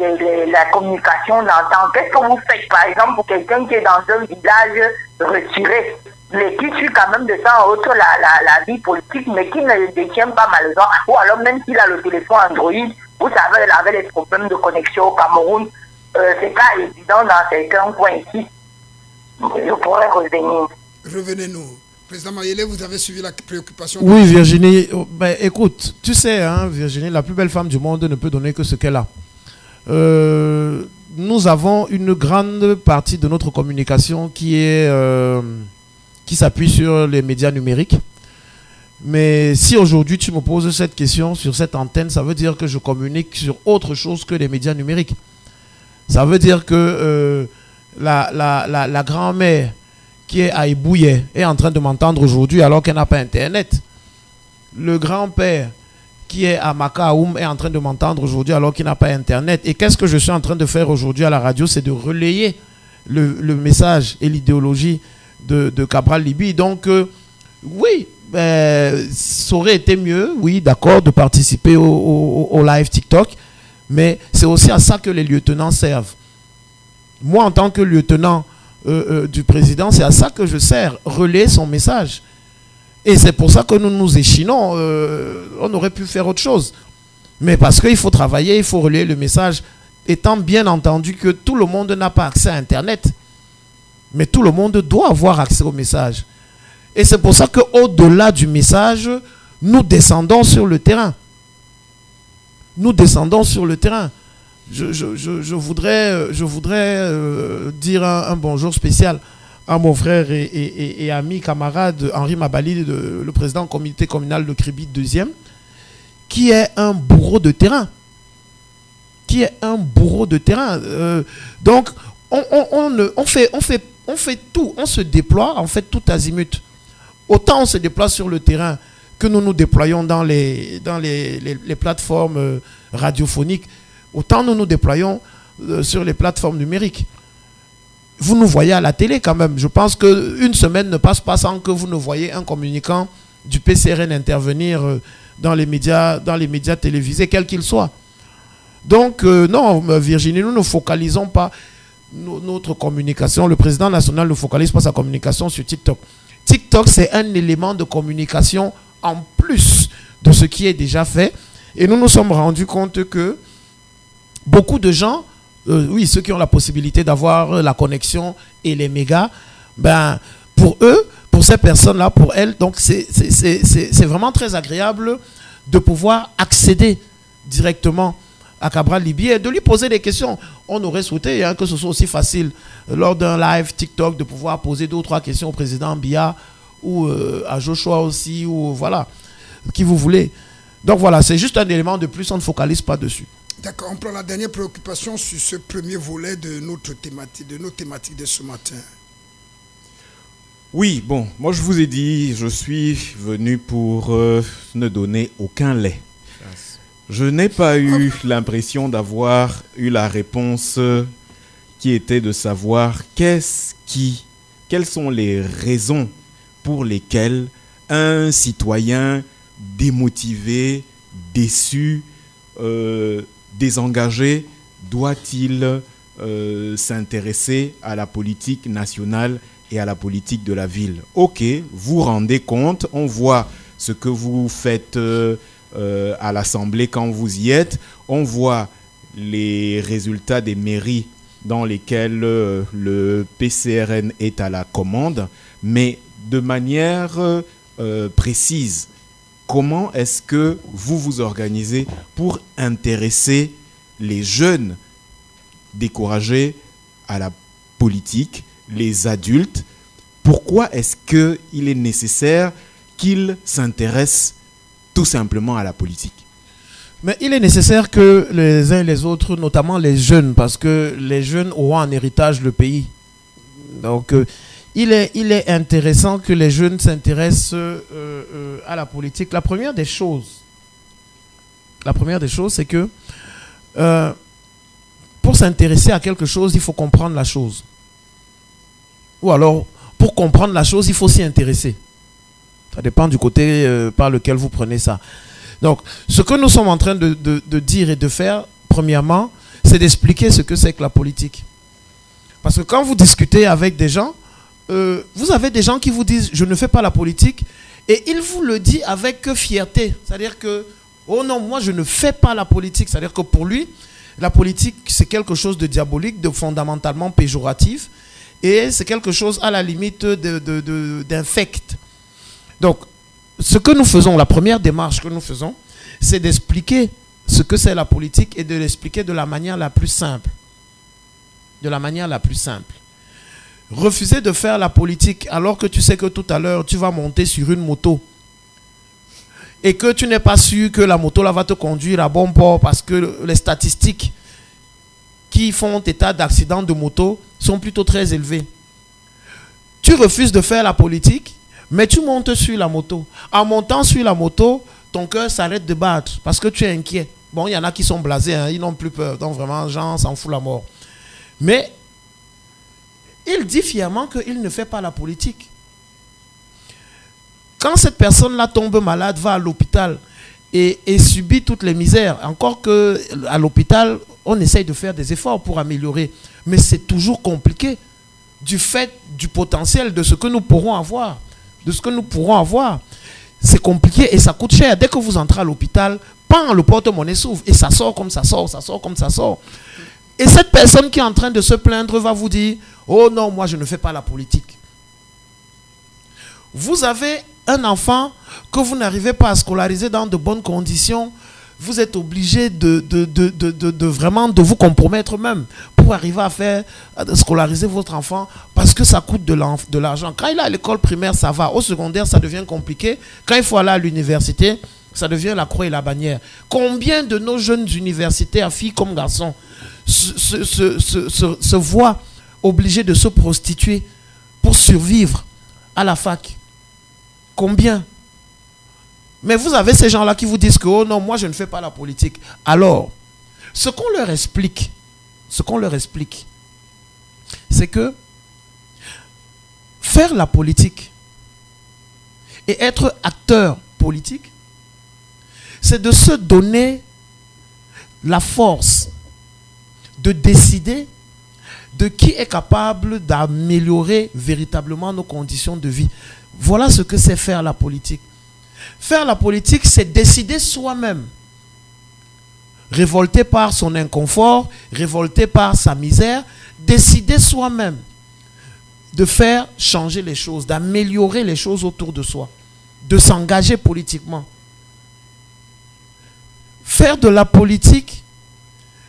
la communication d'antan. Qu'est-ce que vous faites, par exemple, pour quelqu'un qui est dans un village retiré, mais qui suit quand même de temps en autre la vie politique, mais qui ne détient pas malheureusement, ou alors même s'il a le téléphone Android, vous savez, il avait les problèmes de connexion au Cameroun, c'est pas évident dans certains coins ici. Je pourrais revenir. Revenez-nous. Président Mayele, vous avez suivi la préoccupation. Oui, Virginie. Ben, écoute, tu sais, hein, Virginie, la plus belle femme du monde ne peut donner que ce qu'elle a. Nous avons une grande partie de notre communication qui s'appuie sur les médias numériques. Mais si aujourd'hui tu me poses cette question sur cette antenne, ça veut dire que je communique sur autre chose que les médias numériques. Ça veut dire que la grand-mère qui est à Ibouye est en train de m'entendre aujourd'hui alors qu'elle n'a pas Internet. Le grand-père qui est à Makaoum est en train de m'entendre aujourd'hui alors qu'il n'a pas Internet. Et qu'est-ce que je suis en train de faire aujourd'hui à la radio? C'est de relayer le message et l'idéologie de Cabral Libye. Donc, oui, ça aurait été mieux, oui, d'accord, de participer au live TikTok. Mais c'est aussi à ça que les lieutenants servent. Moi, en tant que lieutenant du président, c'est à ça que je sers, relayer son message. Et c'est pour ça que nous nous échinons. On aurait pu faire autre chose. Mais parce qu'il faut travailler, il faut relayer le message, étant bien entendu que tout le monde n'a pas accès à Internet. Mais tout le monde doit avoir accès au message. Et c'est pour ça qu'au-delà du message, nous descendons sur le terrain. Nous descendons sur le terrain. Je voudrais dire un bonjour spécial à mon frère et ami, camarade Henri Mabali, le président du comité communal de Kribi 2e, qui est un bourreau de terrain. Donc, on fait tout, on se déploie, en fait, tout azimut. Autant on se déploie sur le terrain que nous nous déployons dans les plateformes radiophoniques, autant nous nous déployons sur les plateformes numériques. Vous nous voyez à la télé quand même. Je pense qu'une semaine ne passe pas sans que vous ne voyez un communicant du PCRN intervenir dans les médias télévisés, quels qu'ils soient. Donc, non, Virginie, nous ne focalisons pas notre communication. Le président national ne focalise pas sa communication sur TikTok. TikTok, c'est un élément de communication en plus de ce qui est déjà fait. Et nous nous sommes rendus compte que beaucoup de gens, oui, ceux qui ont la possibilité d'avoir la connexion et les mégas, ben, pour eux, pour ces personnes-là, pour elles, donc c'est vraiment très agréable de pouvoir accéder directement à Cabral Libye et de lui poser des questions. On aurait souhaité que ce soit aussi facile lors d'un live TikTok de pouvoir poser 2 ou 3 questions au président Biya ou à Joshua aussi, ou voilà, qui vous voulez. Donc voilà, c'est juste un élément de plus, on ne focalise pas dessus. D'accord, on prend la dernière préoccupation sur ce premier volet de notre thématique, de nos thématiques de ce matin. Oui, bon, moi je vous ai dit, je suis venu pour ne donner aucun lait. Je n'ai pas eu l'impression d'avoir eu la réponse qui était de savoir quelles sont les raisons pour lesquelles un citoyen démotivé, déçu, désengagé, doit-il s'intéresser à la politique nationale et à la politique de la ville. Ok, vous rendez compte, on voit ce que vous faites à l'Assemblée quand vous y êtes, on voit les résultats des mairies dans lesquelles le PCRN est à la commande, mais de manière précise, comment est-ce que vous vous organisez pour intéresser les jeunes découragés à la politique, les adultes? Pourquoi est-ce qu'il est nécessaire qu'ils s'intéressent tout simplement à la politique? Mais il est nécessaire que les uns et les autres, notamment les jeunes, parce que les jeunes auront en héritage le pays. Donc, il est intéressant que les jeunes s'intéressent à la politique. La première des choses, c'est que pour s'intéresser à quelque chose, il faut comprendre la chose. Ou alors, pour comprendre la chose, il faut s'y intéresser. Ça dépend du côté par lequel vous prenez ça. Donc, ce que nous sommes en train de dire et de faire, premièrement, c'est d'expliquer ce que c'est que la politique. Parce que quand vous discutez avec des gens, vous avez des gens qui vous disent « je ne fais pas la politique » et ils vous le disent avec fierté. C'est-à-dire que « oh non, moi je ne fais pas la politique ». C'est-à-dire que pour lui, la politique c'est quelque chose de diabolique, de fondamentalement péjoratif et c'est quelque chose à la limite d'infect. Donc, ce que nous faisons, la première démarche que nous faisons, c'est d'expliquer ce que c'est la politique et de l'expliquer de la manière la plus simple. De la manière la plus simple. Refuser de faire la politique alors que tu sais que tout à l'heure tu vas monter sur une moto et que tu n'es pas sûr que la moto là va te conduire à bon port parce que les statistiques qui font état d'accidents de moto sont plutôt très élevées. Tu refuses de faire la politique, mais tu montes sur la moto. En montant sur la moto, ton cœur s'arrête de battre parce que tu es inquiet. Bon, il y en a qui sont blasés, hein, ils n'ont plus peur. Donc vraiment, Jean s'en fout la mort. Mais il dit fièrement qu'il ne fait pas la politique. Quand cette personne-là tombe malade, va à l'hôpital et subit toutes les misères, encore qu'à l'hôpital, on essaye de faire des efforts pour améliorer. Mais c'est toujours compliqué du fait du potentiel de ce que nous pourrons avoir. De ce que nous pourrons avoir. C'est compliqué et ça coûte cher. Dès que vous entrez à l'hôpital, le porte-monnaie s'ouvre et ça sort comme ça sort, ça sort comme ça sort. Et cette personne qui est en train de se plaindre va vous dire « oh non, moi je ne fais pas la politique ». Vous avez un enfant que vous n'arrivez pas à scolariser dans de bonnes conditions, vous êtes obligé de vraiment de vous compromettre même pour arriver à scolariser votre enfant parce que ça coûte de l'argent. Quand il est à l'école primaire, ça va. Au secondaire, ça devient compliqué. Quand il faut aller à l'université, ça devient la croix et la bannière. Combien de nos jeunes universitaires, filles comme garçons, se voient obligés de se prostituer pour survivre à la fac? Combien? Mais vous avez ces gens-là qui vous disent que oh non, moi je ne fais pas la politique. Alors, ce qu'on leur explique, c'est que faire la politique et être acteur politique, c'est de se donner la force de décider de qui est capable d'améliorer véritablement nos conditions de vie. Voilà ce que c'est faire la politique. Faire la politique, c'est décider soi-même. Révolté par son inconfort, révolté par sa misère, décider soi-même de faire changer les choses, d'améliorer les choses autour de soi, de s'engager politiquement. Faire de la politique,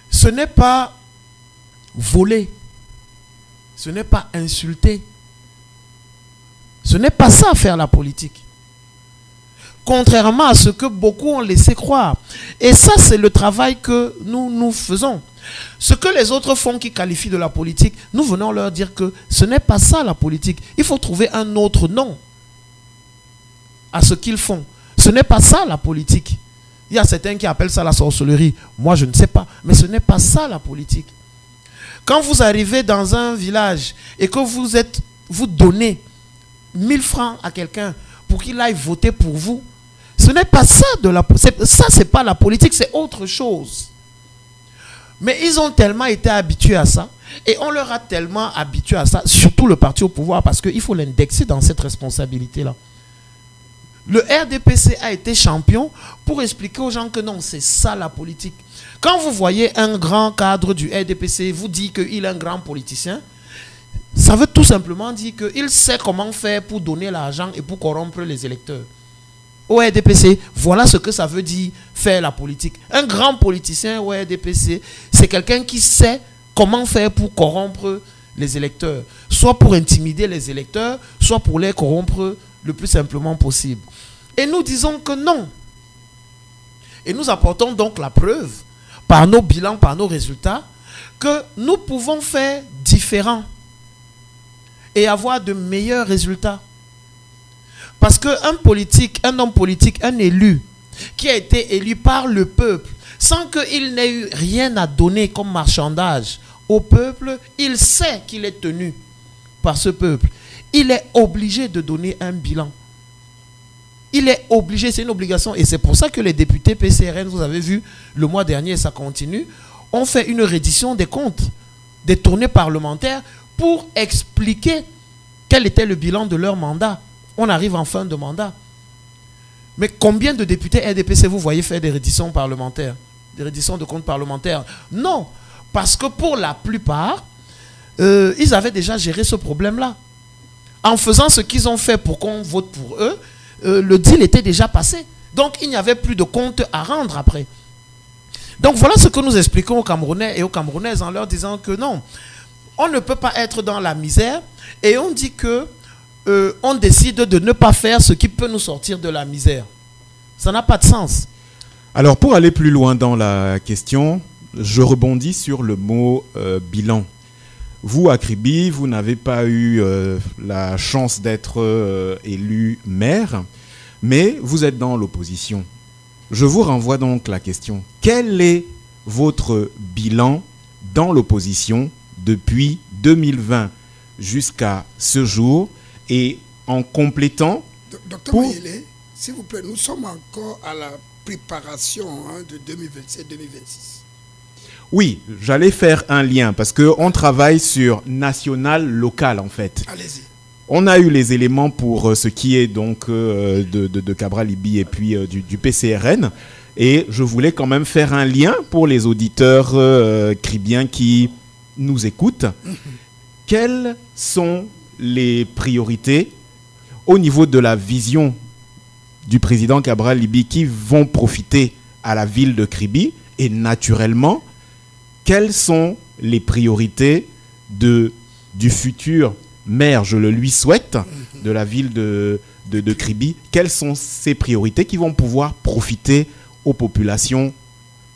ce n'est pas voler, ce n'est pas insulter. Ce n'est pas ça faire la politique. Contrairement à ce que beaucoup ont laissé croire. Et ça, c'est le travail que nous faisons. Ce que les autres font qui qualifient de la politique, nous venons leur dire que ce n'est pas ça la politique. Il faut trouver un autre nom à ce qu'ils font. Ce n'est pas ça la politique. Il y a certains qui appellent ça la sorcellerie. Moi, je ne sais pas. Mais ce n'est pas ça la politique. Quand vous arrivez dans un village et que vous donnez 1000 francs à quelqu'un pour qu'il aille voter pour vous, ce n'est pas ça de la politique. Ça, c'est pas la politique, c'est autre chose. Mais ils ont tellement été habitués à ça, et on leur a tellement habitué à ça, surtout le parti au pouvoir, parce qu'il faut l'indexer dans cette responsabilité-là. Le RDPC a été champion pour expliquer aux gens que non, c'est ça la politique. Quand vous voyez un grand cadre du RDPC vous dit qu'il est un grand politicien, ça veut tout simplement dire qu'il sait comment faire pour donner l'argent et pour corrompre les électeurs. Au RDPC, voilà ce que ça veut dire faire la politique. Un grand politicien au RDPC, c'est quelqu'un qui sait comment faire pour corrompre les électeurs. Soit pour intimider les électeurs, soit pour les corrompre le plus simplement possible. Et nous disons que non. Et nous apportons donc la preuve, par nos bilans, par nos résultats, que nous pouvons faire différent et avoir de meilleurs résultats. Parce qu'un politique, un homme politique, un élu qui a été élu par le peuple, sans qu'il n'ait eu rien à donner comme marchandage au peuple, il sait qu'il est tenu par ce peuple. Il est obligé de donner un bilan. Il est obligé, c'est une obligation. Et c'est pour ça que les députés PCRN, vous avez vu, le mois dernier, ça continue, ont fait une reddition des comptes, des tournées parlementaires pour expliquer quel était le bilan de leur mandat. On arrive en fin de mandat. Mais combien de députés RDPC vous voyez faire des redditions parlementaires, des redditions de comptes parlementaires? Non, parce que pour la plupart, ils avaient déjà géré ce problème-là. En faisant ce qu'ils ont fait pour qu'on vote pour eux, le deal était déjà passé. Donc il n'y avait plus de comptes à rendre après. Donc voilà ce que nous expliquons aux Camerounais et aux Camerounaises en leur disant que non, on ne peut pas être dans la misère et on dit que on décide de ne pas faire ce qui peut nous sortir de la misère. Ça n'a pas de sens. Alors pour aller plus loin dans la question, je rebondis sur le mot bilan. Vous, à Kribi, vous n'avez pas eu la chance d'être élu maire, mais vous êtes dans l'opposition. Je vous renvoie donc la question. Quel est votre bilan dans l'opposition depuis 2020 jusqu'à ce jour? Et en complétant... Docteur Mayele, s'il vous plaît, nous sommes encore à la préparation de 2027-2026. Oui, j'allais faire un lien parce qu'on travaille sur national, local en fait. Allez-y. On a eu les éléments pour ce qui est donc de Cabral Libye et puis du PCRN. Et je voulais quand même faire un lien pour les auditeurs cribiens qui nous écoutent. Quelles sont les priorités au niveau de la vision du président Cabral Libye qui vont profiter à la ville de Kribi? Et naturellement, quelles sont les priorités du futur maire, je le lui souhaite, de la ville de Kribi? Quelles sont ces priorités qui vont pouvoir profiter aux populations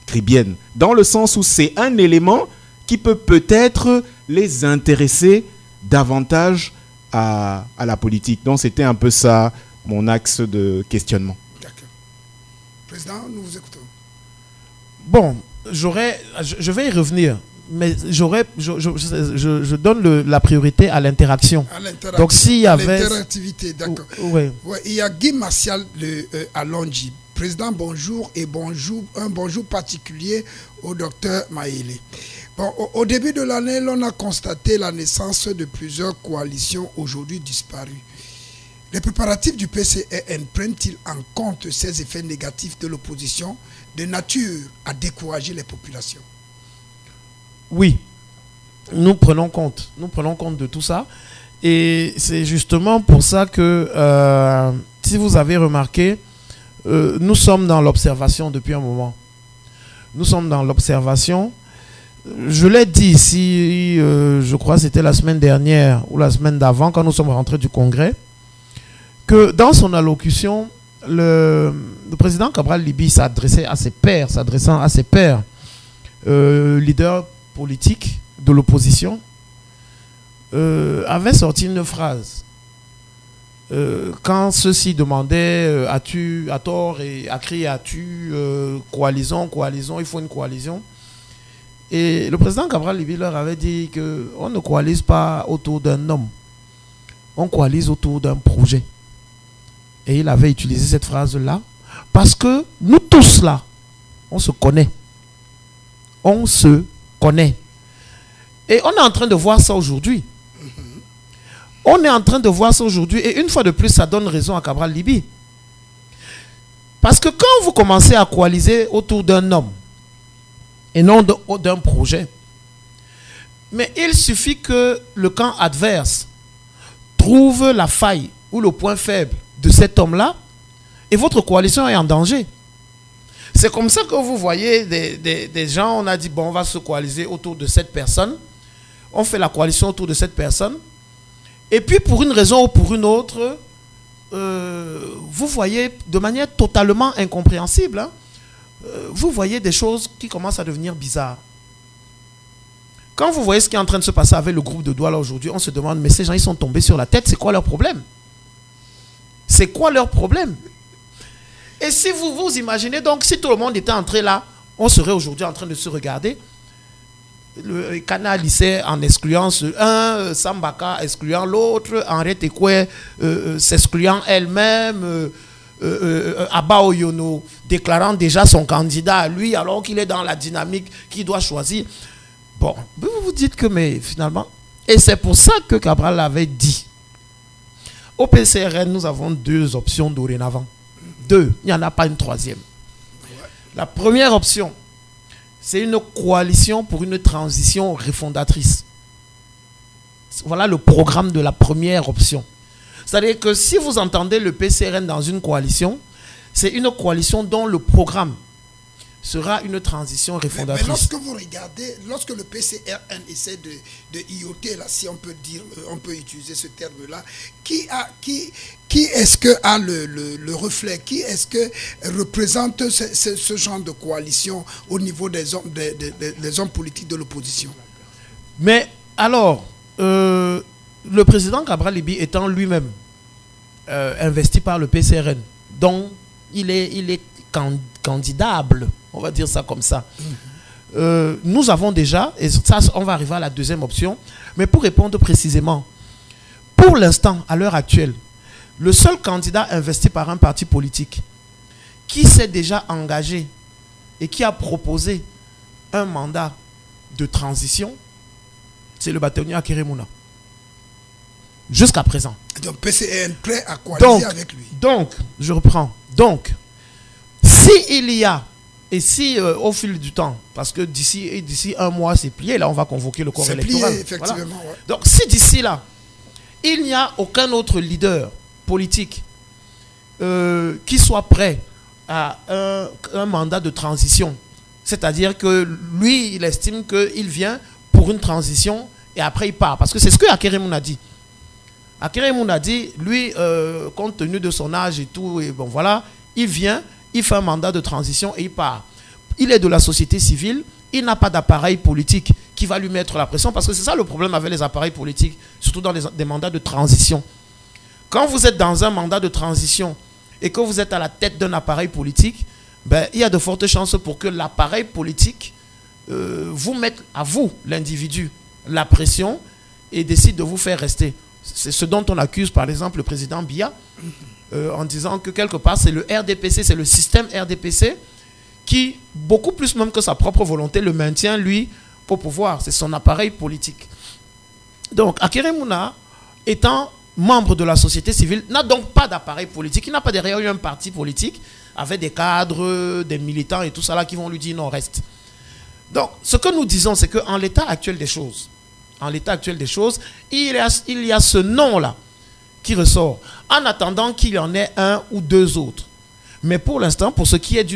kribiennes? Dans le sens où c'est un élément qui peut peut-être les intéresser davantage à la politique. Donc c'était un peu ça mon axe de questionnement. D'accord. Président, nous vous écoutons. Bon, je vais y revenir, mais je donne la priorité à l'interaction. Donc s'il y avait... L'interactivité, d'accord. Ouais, il y a Guy Martial à Londji. Président, bonjour et un bonjour particulier au docteur Mayele. Bon, au début de l'année, l'on a constaté la naissance de plusieurs coalitions aujourd'hui disparues. Les préparatifs du PCRN prennent-ils en compte ces effets négatifs de l'opposition de nature à décourager les populations? Oui, nous prenons compte de tout ça. Et c'est justement pour ça que, si vous avez remarqué, nous sommes dans l'observation depuis un moment. Nous sommes dans l'observation. Je l'ai dit ici, je crois que c'était la semaine dernière ou la semaine d'avant, quand nous sommes rentrés du Congrès, que dans son allocution, le président Cabral Libye s'adressant à ses pairs, leaders politiques de l'opposition, avait sorti une phrase. Quand ceux-ci demandaient as-tu à tort et à crier as-tu coalition, il faut une coalition. Et le président Cabral Libye leur avait dit qu'on ne coalise pas autour d'un homme, on coalise autour d'un projet. Et il avait utilisé cette phrase-là parce que nous tous là, on se connaît. On se connaît. Et on est en train de voir ça aujourd'hui. On est en train de voir ça aujourd'hui. Et une fois de plus, ça donne raison à Cabral Libye. Parce que quand vous commencez à coaliser autour d'un homme, et non d'un projet, mais il suffit que le camp adverse trouve la faille ou le point faible de cet homme-là, et votre coalition est en danger. C'est comme ça que vous voyez des gens, on a dit, bon, on va se coaliser autour de cette personne, on fait la coalition autour de cette personne, et puis pour une raison ou pour une autre, vous voyez de manière totalement incompréhensible, vous voyez des choses qui commencent à devenir bizarres. Quand vous voyez ce qui est en train de se passer avec le groupe de Douala aujourd'hui, on se demande, mais ces gens, ils sont tombés sur la tête, c'est quoi leur problème? C'est quoi leur problème? Et si vous vous imaginez, donc, si tout le monde était entré là, on serait aujourd'hui en train de se regarder. Le Kana lycée en excluant un, Sambaka excluant l'autre, Henriette Ekwe s'excluant elle-même, Abba Oyono déclarant déjà son candidat à lui alors qu'il est dans la dynamique qu'il doit choisir. Bon, vous vous dites que mais finalement, et c'est pour ça que Cabral avait dit, au PCRN, nous avons 2 options dorénavant. 2, il n'y en a pas une troisième. La première option, c'est une coalition pour une transition refondatrice. Voilà le programme de la première option. C'est-à-dire que si vous entendez le PCRN dans une coalition, c'est une coalition dont le programme sera une transition refondatrice. Mais lorsque vous regardez, lorsque le PCRN essaie de IoT, là, si on peut dire, on peut utiliser ce terme-là, qui est-ce que a le reflet, qui est-ce que représente ce genre de coalition au niveau des hommes politiques de l'opposition? Mais alors, le président Cabral Libye étant lui-même investi par le PCRN, donc il est candidable, on va dire ça comme ça. Nous avons déjà, et ça on va arriver à la deuxième option, mais pour répondre précisément, pour l'instant, à l'heure actuelle, le seul candidat investi par un parti politique qui s'est déjà engagé et qui a proposé un mandat de transition, c'est le bâtonnier Akeremouna. Jusqu'à présent. Donc PCRN prêt à coaliser avec lui. Donc, je reprends. Donc, si il y a, et si au fil du temps, parce que d'ici un mois c'est plié, là on va convoquer le corps électoral. C'est plié, effectivement. Voilà. Ouais. Donc si d'ici là, il n'y a aucun autre leader politique qui soit prêt à un mandat de transition, c'est-à-dire que lui, il estime qu'il vient pour une transition et après il part. Parce que c'est ce que Akeremoun a dit. Akeremoun a dit, lui, compte tenu de son âge et tout, et bon voilà, il vient, il fait un mandat de transition et il part. Il est de la société civile, il n'a pas d'appareil politique qui va lui mettre la pression, parce que c'est ça le problème avec les appareils politiques, surtout dans des mandats de transition. Quand vous êtes dans un mandat de transition et que vous êtes à la tête d'un appareil politique, ben, il y a de fortes chances pour que l'appareil politique vous mette à vous, l'individu, la pression et décide de vous faire rester. C'est ce dont on accuse par exemple le président Biya, en disant que quelque part c'est le RDPC, c'est le système RDPC qui, beaucoup plus même que sa propre volonté, le maintient lui au pouvoir. C'est son appareil politique. Donc Akeremouna, étant membre de la société civile, n'a donc pas d'appareil politique. Il n'a pas derrière lui un parti politique avec des cadres, des militants et tout ça là qui vont lui dire non, reste. Donc ce que nous disons, c'est qu'en l'état actuel des choses, il y a ce nom-là qui ressort, en attendant qu'il y en ait un ou deux autres. Mais pour l'instant, pour ce qui est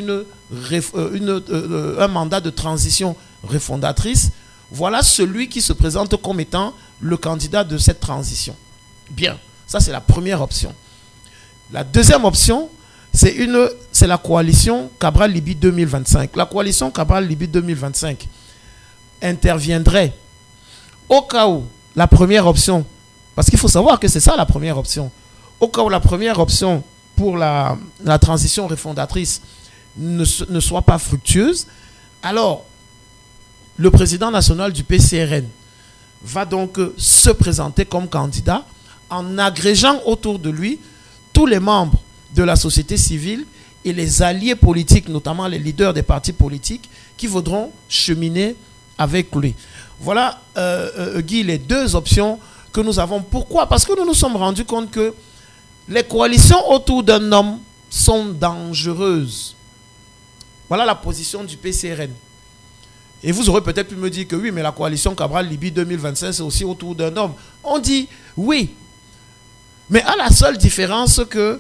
un mandat de transition refondatrice, voilà celui qui se présente comme étant le candidat de cette transition. Bien, ça c'est la première option. La deuxième option, c'est la coalition Cabral-Libye 2025. La coalition Cabral-Libye 2025 interviendrait au cas où la première option, parce qu'il faut savoir que c'est ça la première option, au cas où la première option pour la transition refondatrice ne soit pas fructueuse, alors le président national du PCRN va donc se présenter comme candidat en agrégeant autour de lui tous les membres de la société civile et les alliés politiques, notamment les leaders des partis politiques, qui voudront cheminer avec lui. Voilà, Guy, les deux options que nous avons. Pourquoi? Parce que nous nous sommes rendus compte que les coalitions autour d'un homme sont dangereuses. Voilà la position du PCRN. Et vous aurez peut-être pu me dire que oui, mais la coalition Cabral-Libye 2025, c'est aussi autour d'un homme. On dit oui. Mais à la seule différence que,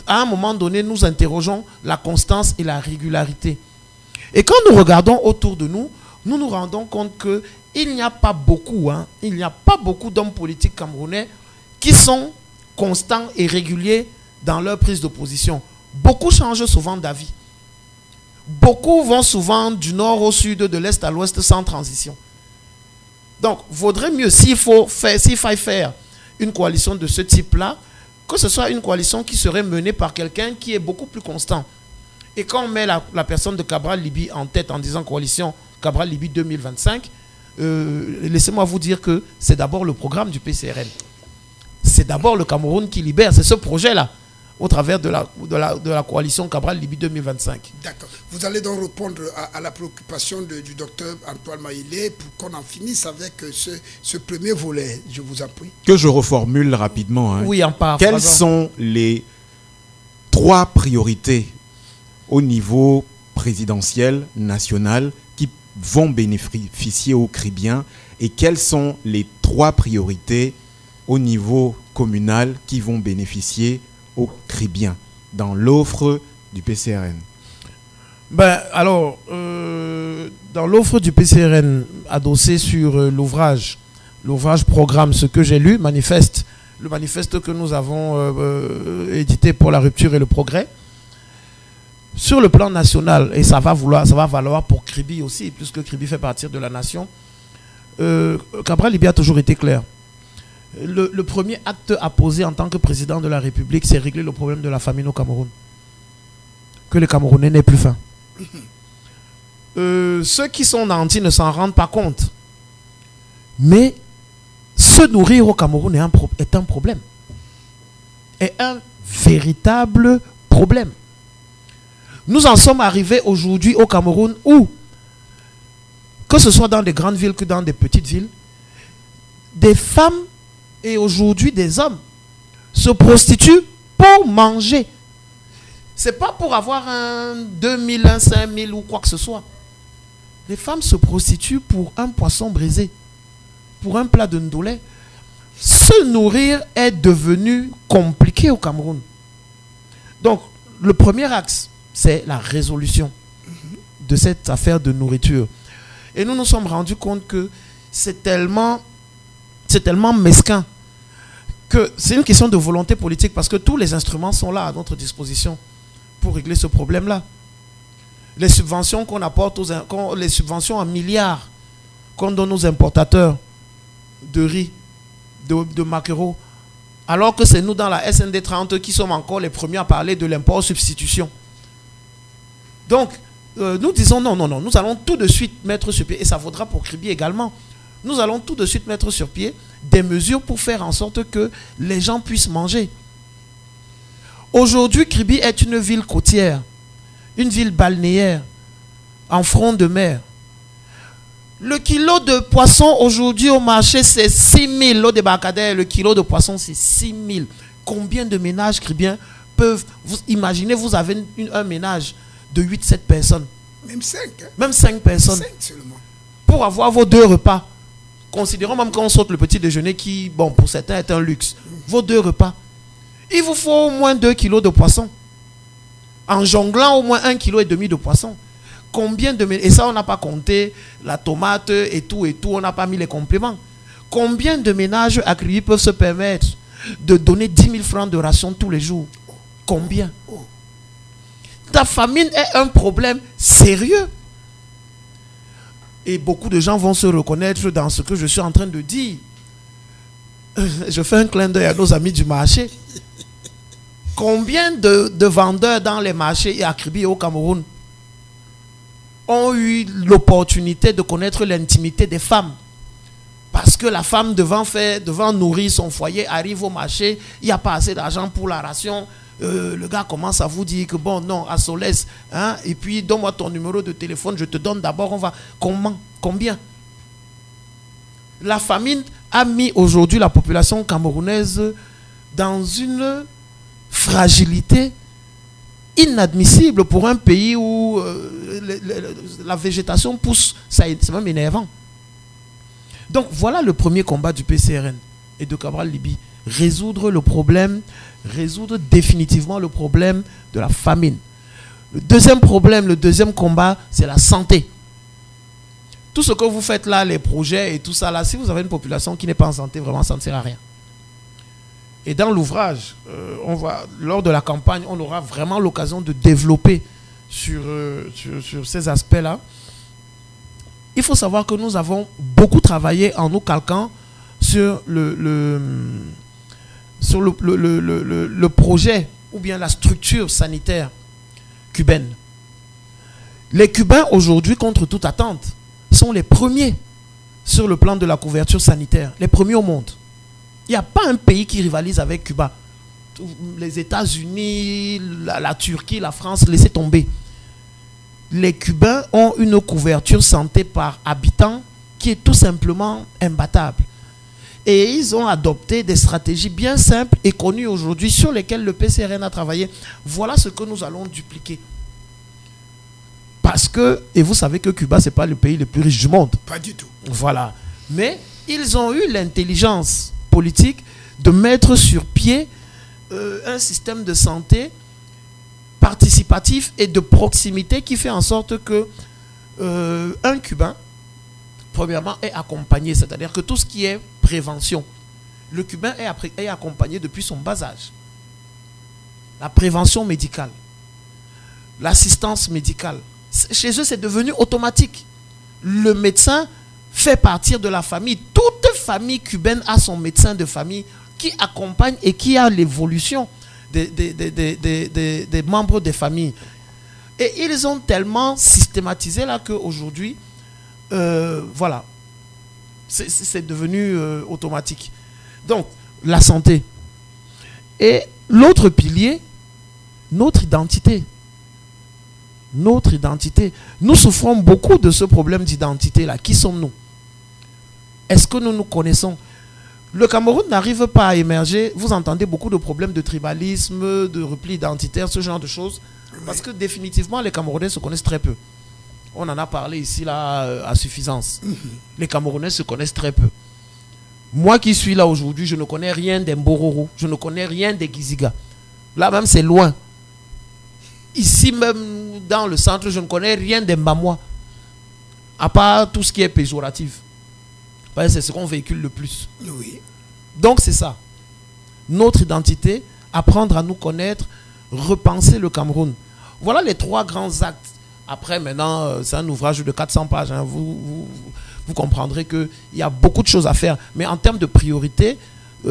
à un moment donné, nous interrogeons la constance et la régularité. Et quand nous regardons autour de nous, nous nous rendons compte qu'il n'y a pas beaucoup, d'hommes politiques camerounais qui sont constants et réguliers dans leur prise de position. Beaucoup changent souvent d'avis. Beaucoup vont souvent du nord au sud, de l'est à l'ouest sans transition. Donc, vaudrait mieux, s'il faille faire une coalition de ce type-là, que ce soit une coalition qui serait menée par quelqu'un qui est beaucoup plus constant. Et quand on met la personne de Cabral-Libye en tête en disant coalition Cabral-Libye 2025, laissez-moi vous dire que c'est d'abord le programme du PCRN. C'est d'abord le Cameroun qui libère, c'est ce projet-là. au travers de la coalition Cabral-Libye 2025. D'accord. Vous allez donc répondre à la préoccupation du docteur Antoine Maïlé pour qu'on en finisse avec ce premier volet. Je vous en prie. Que je reformule rapidement. Hein. Oui, en paraphrasant. Quelles sont les 3 priorités au niveau présidentiel, national, qui vont bénéficier aux Cribiens, et quelles sont les 3 priorités au niveau communal qui vont bénéficier aux Cribiens dans l'offre du PCRN? Alors, dans l'offre du PCRN adossée sur l'ouvrage programme, ce que j'ai lu, le manifeste que nous avons édité pour la rupture et le progrès, sur le plan national, et ça va valoir pour Kribi aussi, puisque Kribi fait partie de la nation, Cabral-Libye a toujours été clair. Le premier acte à poser en tant que président de la République, c'est régler le problème de la famine au Cameroun. Que les Camerounais n'aient plus faim. Ceux qui sont nantis ne s'en rendent pas compte. Mais se nourrir au Cameroun est un problème. Est un véritable problème. Nous en sommes arrivés aujourd'hui au Cameroun où, que ce soit dans des grandes villes que dans des petites villes, des femmes et aujourd'hui des hommes se prostituent pour manger. C'est pas pour avoir un 2000, un 5000 ou quoi que ce soit. Les femmes se prostituent pour un poisson brisé, pour un plat de ndolé. Se nourrir est devenu compliqué au Cameroun. Donc, le premier axe, c'est la résolution de cette affaire de nourriture. Et nous nous sommes rendus compte que c'est tellement mesquin que c'est une question de volonté politique, parce que tous les instruments sont là à notre disposition pour régler ce problème-là. Les subventions qu'on apporte, les subventions en milliards qu'on donne aux importateurs de riz, de maquereaux, alors que c'est nous dans la SND 30 qui sommes encore les premiers à parler de l'import substitution. Donc, nous disons non, nous allons tout de suite mettre sur pied, et ça vaudra pour Kribi également, nous allons tout de suite mettre sur pied des mesures pour faire en sorte que les gens puissent manger. Aujourd'hui, Kribi est une ville côtière, une ville balnéaire, en front de mer. Le kilo de poisson aujourd'hui au marché, c'est 6 000. L'eau de Barcadère, le kilo de poisson, c'est 6 000. Combien de ménages cribiens peuvent... Imaginez, vous avez un ménage de 8-7 personnes. Même 5. Hein? Même 5 personnes. 5 seulement. Pour avoir vos 2 repas. Considérons même qu'on saute le petit déjeuner qui, bon, pour certains est un luxe. Vos 2 repas. Il vous faut au moins 2 kilos de poisson. En jonglant au moins 1,5 kg de poisson. Combien de... Et ça, on n'a pas compté la tomate et tout, on n'a pas mis les compléments. Combien de ménages à Kribi peuvent se permettre de donner 10 000 francs de ration tous les jours? Combien? Ta famine est un problème sérieux. Et beaucoup de gens vont se reconnaître dans ce que je suis en train de dire. Je fais un clin d'œil à nos amis du marché. Combien de vendeurs dans les marchés à Kribi et au Cameroun ont eu l'opportunité de connaître l'intimité des femmes? Parce que la femme devant nourrir son foyer arrive au marché, il n'y a pas assez d'argent pour la ration. Le gars commence à vous dire que bon, non, à Solès, hein, et puis donne-moi ton numéro de téléphone, je te donne d'abord, on va... Combien? La famine a mis aujourd'hui la population camerounaise dans une fragilité inadmissible pour un pays où la végétation pousse. C'est même énervant. Donc voilà le premier combat du PCRN et de Cabral-Libye. Résoudre le problème, résoudre définitivement le problème de la famine. Le deuxième problème, le deuxième combat, c'est la santé. Tout ce que vous faites là, les projets et tout ça là, si vous avez une population qui n'est pas en santé, vraiment ça ne sert à rien. Et dans l'ouvrage, lors de la campagne, on aura vraiment l'occasion de développer sur ces aspects-là. Il faut savoir que nous avons beaucoup travaillé en nous calquant sur le projet ou bien la structure sanitaire cubaine. Les Cubains aujourd'hui, contre toute attente, sont les premiers sur le plan de la couverture sanitaire, les premiers au monde. Il n'y a pas un pays qui rivalise avec Cuba les États-Unis, la Turquie, la France, laissez tomber. Les Cubains ont une couverture santé par habitant qui est tout simplement imbattable. Et ils ont adopté des stratégies bien simples et connues aujourd'hui sur lesquelles le PCRN a travaillé. Voilà ce que nous allons dupliquer. Parce que, et vous savez que Cuba, ce n'est pas le pays le plus riche du monde. Pas du tout. Voilà. Mais ils ont eu l'intelligence politique de mettre sur pied un système de santé participatif et de proximité qui fait en sorte que un Cubain, premièrement, est accompagné. C'est-à-dire que tout ce qui est prévention, le Cubain est accompagné depuis son bas âge. La prévention médicale, l'assistance médicale, chez eux, c'est devenu automatique. Le médecin fait partir de la famille. Toute famille cubaine a son médecin de famille qui accompagne et qui a l'évolution des membres des familles. Et ils ont tellement systématisé là qu'aujourd'hui, voilà, c'est devenu automatique. Donc, la santé. Et l'autre pilier, notre identité. Notre identité. Nous souffrons beaucoup de ce problème d'identité-là. Qui sommes-nous? Est-ce que nous nous connaissons? Le Cameroun n'arrive pas à émerger. Vous entendez beaucoup de problèmes de tribalisme, de repli identitaire, ce genre de choses. Parce que définitivement, les Camerounais se connaissent très peu. On en a parlé ici là à suffisance. Les Camerounais se connaissent très peu. Moi qui suis là aujourd'hui, je ne connais rien des Mbororo. Je ne connais rien des Giziga. Là même, c'est loin. Ici même, dans le centre, je ne connais rien des Mamois. À part tout ce qui est péjoratif. C'est ce qu'on véhicule le plus. Oui. Donc c'est ça. Notre identité, apprendre à nous connaître, repenser le Cameroun. Voilà les 3 grands actes. Après, maintenant, c'est un ouvrage de 400 pages. Hein. Vous comprendrez qu'il y a beaucoup de choses à faire. Mais en termes de priorité,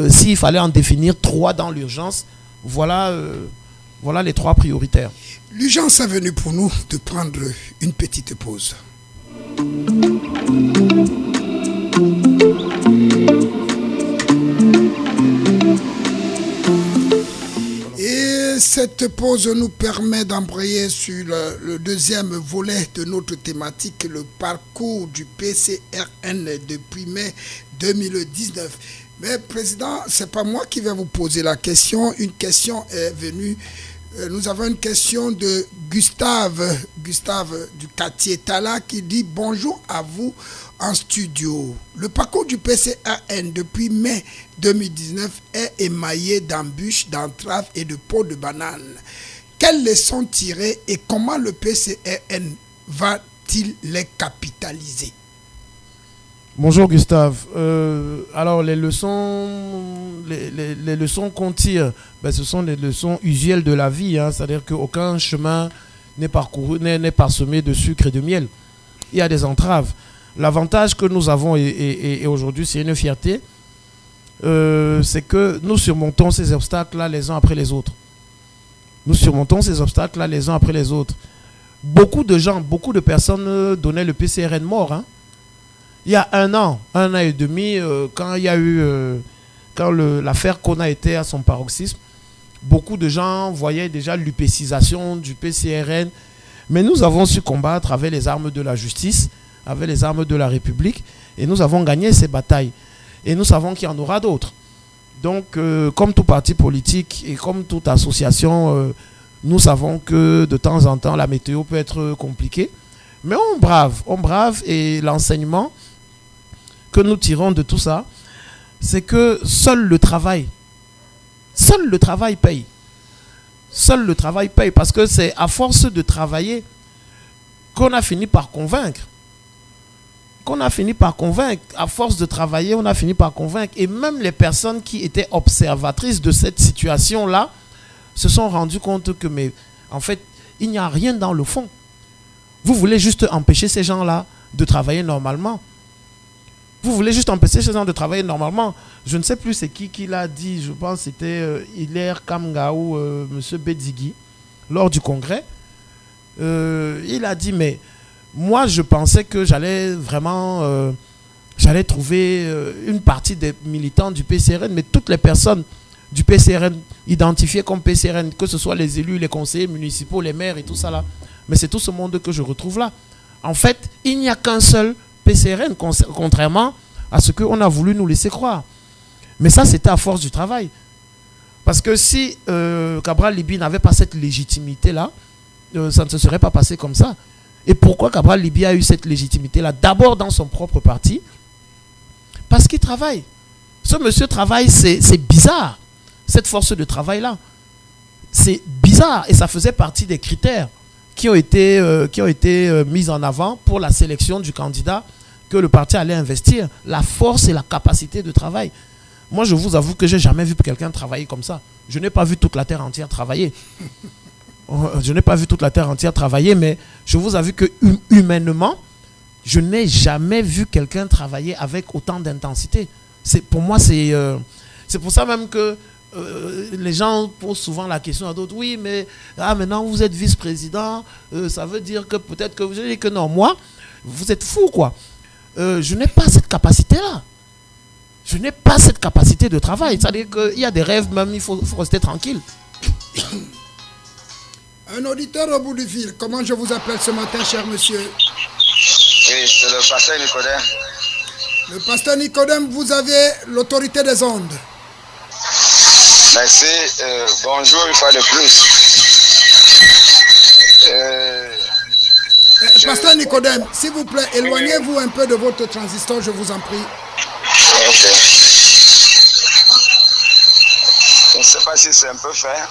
s'il fallait en définir 3 dans l'urgence, voilà les 3 prioritaires. L'urgence est venue pour nous de prendre une petite pause. Et cette pause nous permet d'embrayer sur le deuxième volet de notre thématique, le parcours du PCRN depuis mai 2019. Mais Président, c'est pas moi qui vais vous poser la question. Une question est venue. Nous avons une question de Gustave du quartier Tala qui dit bonjour à vous en studio. Le parcours du PCRN depuis mai 2019 est émaillé d'embûches, d'entraves et de pots de banane. Quelles leçons tirer et comment le PCRN va-t-il les capitaliser? Bonjour Gustave. Alors les leçons qu'on tire, ce sont les leçons usuelles de la vie. Hein, c'est-à-dire qu'aucun chemin n'est parsemé de sucre et de miel. Il y a des entraves. L'avantage que nous avons, et aujourd'hui c'est une fierté, c'est que nous surmontons ces obstacles-là les uns après les autres. Nous surmontons ces obstacles-là les uns après les autres. Beaucoup de gens, beaucoup de personnes donnaient le PCRN mort. Hein. Il y a un an et demi, quand il y a eu, l'affaire Kona était à son paroxysme, beaucoup de gens voyaient déjà l'upécisation du PCRN. Mais nous avons su combattre avec les armes de la justice, avec les armes de la République, et nous avons gagné ces batailles. Et nous savons qu'il y en aura d'autres. Donc, comme tout parti politique et comme toute association, nous savons que de temps en temps, la météo peut être compliquée. Mais on brave, et l'enseignement que nous tirons de tout ça, c'est que seul le travail paye. Seul le travail paye, parce que c'est à force de travailler qu'on a fini par convaincre. À force de travailler, on a fini par convaincre. Et même les personnes qui étaient observatrices de cette situation-là se sont rendues compte que, mais en fait, il n'y a rien dans le fond. Vous voulez juste empêcher ces gens-là de travailler normalement. Vous voulez juste empêcher ces gens de travailler normalement. Je ne sais plus c'est qui l'a dit. Je pense que c'était Hilaire Kamga ou M. Bedzigui lors du congrès. Il a dit, mais moi je pensais que j'allais vraiment trouver une partie des militants du PCRN, mais toutes les personnes du PCRN, identifiés comme PCRN, que ce soit les élus, les conseillers municipaux, les maires et tout ça là. Mais c'est tout ce monde que je retrouve là. En fait, il n'y a qu'un seul PCRN, contrairement à ce qu'on a voulu nous laisser croire. Mais ça, c'était à force du travail. Parce que si Cabral Libye n'avait pas cette légitimité-là, ça ne se serait pas passé comme ça. Et pourquoi Cabral Libye a eu cette légitimité-là? D'abord dans son propre parti, parce qu'il travaille. Ce monsieur travaille, c'est bizarre, cette force de travail-là. C'est bizarre, et ça faisait partie des critères qui ont été mis en avant pour la sélection du candidat que le parti allait investir. La force et la capacité de travail. Moi, je vous avoue que je n'ai jamais vu quelqu'un travailler comme ça. Je n'ai pas vu toute la terre entière travailler. Je n'ai pas vu toute la terre entière travailler, mais je vous avoue que humainement, je n'ai jamais vu quelqu'un travailler avec autant d'intensité. Pour moi, c'est pour ça même que les gens posent souvent la question à d'autres. Oui, mais maintenant vous êtes vice-président, ça veut dire que peut-être que vous allez dire que non. Moi, vous êtes fou, quoi. Je n'ai pas cette capacité-là. Je n'ai pas cette capacité de travail. C'est-à-dire qu'il y a des rêves, même il faut rester tranquille. Un auditeur au bout du fil. Comment je vous appelle ce matin, cher monsieur? Oui, c'est le pasteur Nicodème. Le pasteur Nicodème, vous avez l'autorité des ondes. Merci. Bonjour une fois de plus. Pasteur Nicodème, s'il vous plaît, éloignez-vous un peu de votre transistor, je vous en prie. Ok. Je ne sais pas si c'est un peu fait.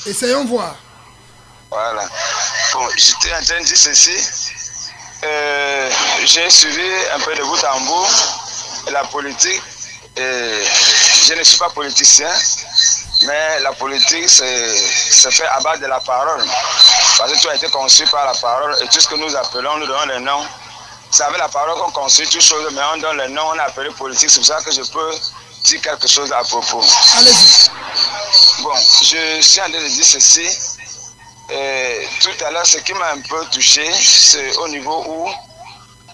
Essayons voir. Voilà. Bon, j'étais en train de dire ceci. J'ai suivi un peu de bout en bout la politique. Je ne suis pas politicien, mais la politique se fait à base de la parole. Parce que tout a été conçu par la parole et tout ce que nous appelons, nous donnons le nom. C'est avec la parole qu'on construit toutes choses, mais on donne le nom, on a appelé politique. C'est pour ça que je peux dire quelque chose à propos. Allez-y. Bon, je suis en train de dire ceci. Tout à l'heure, ce qui m'a un peu touché, c'est au niveau où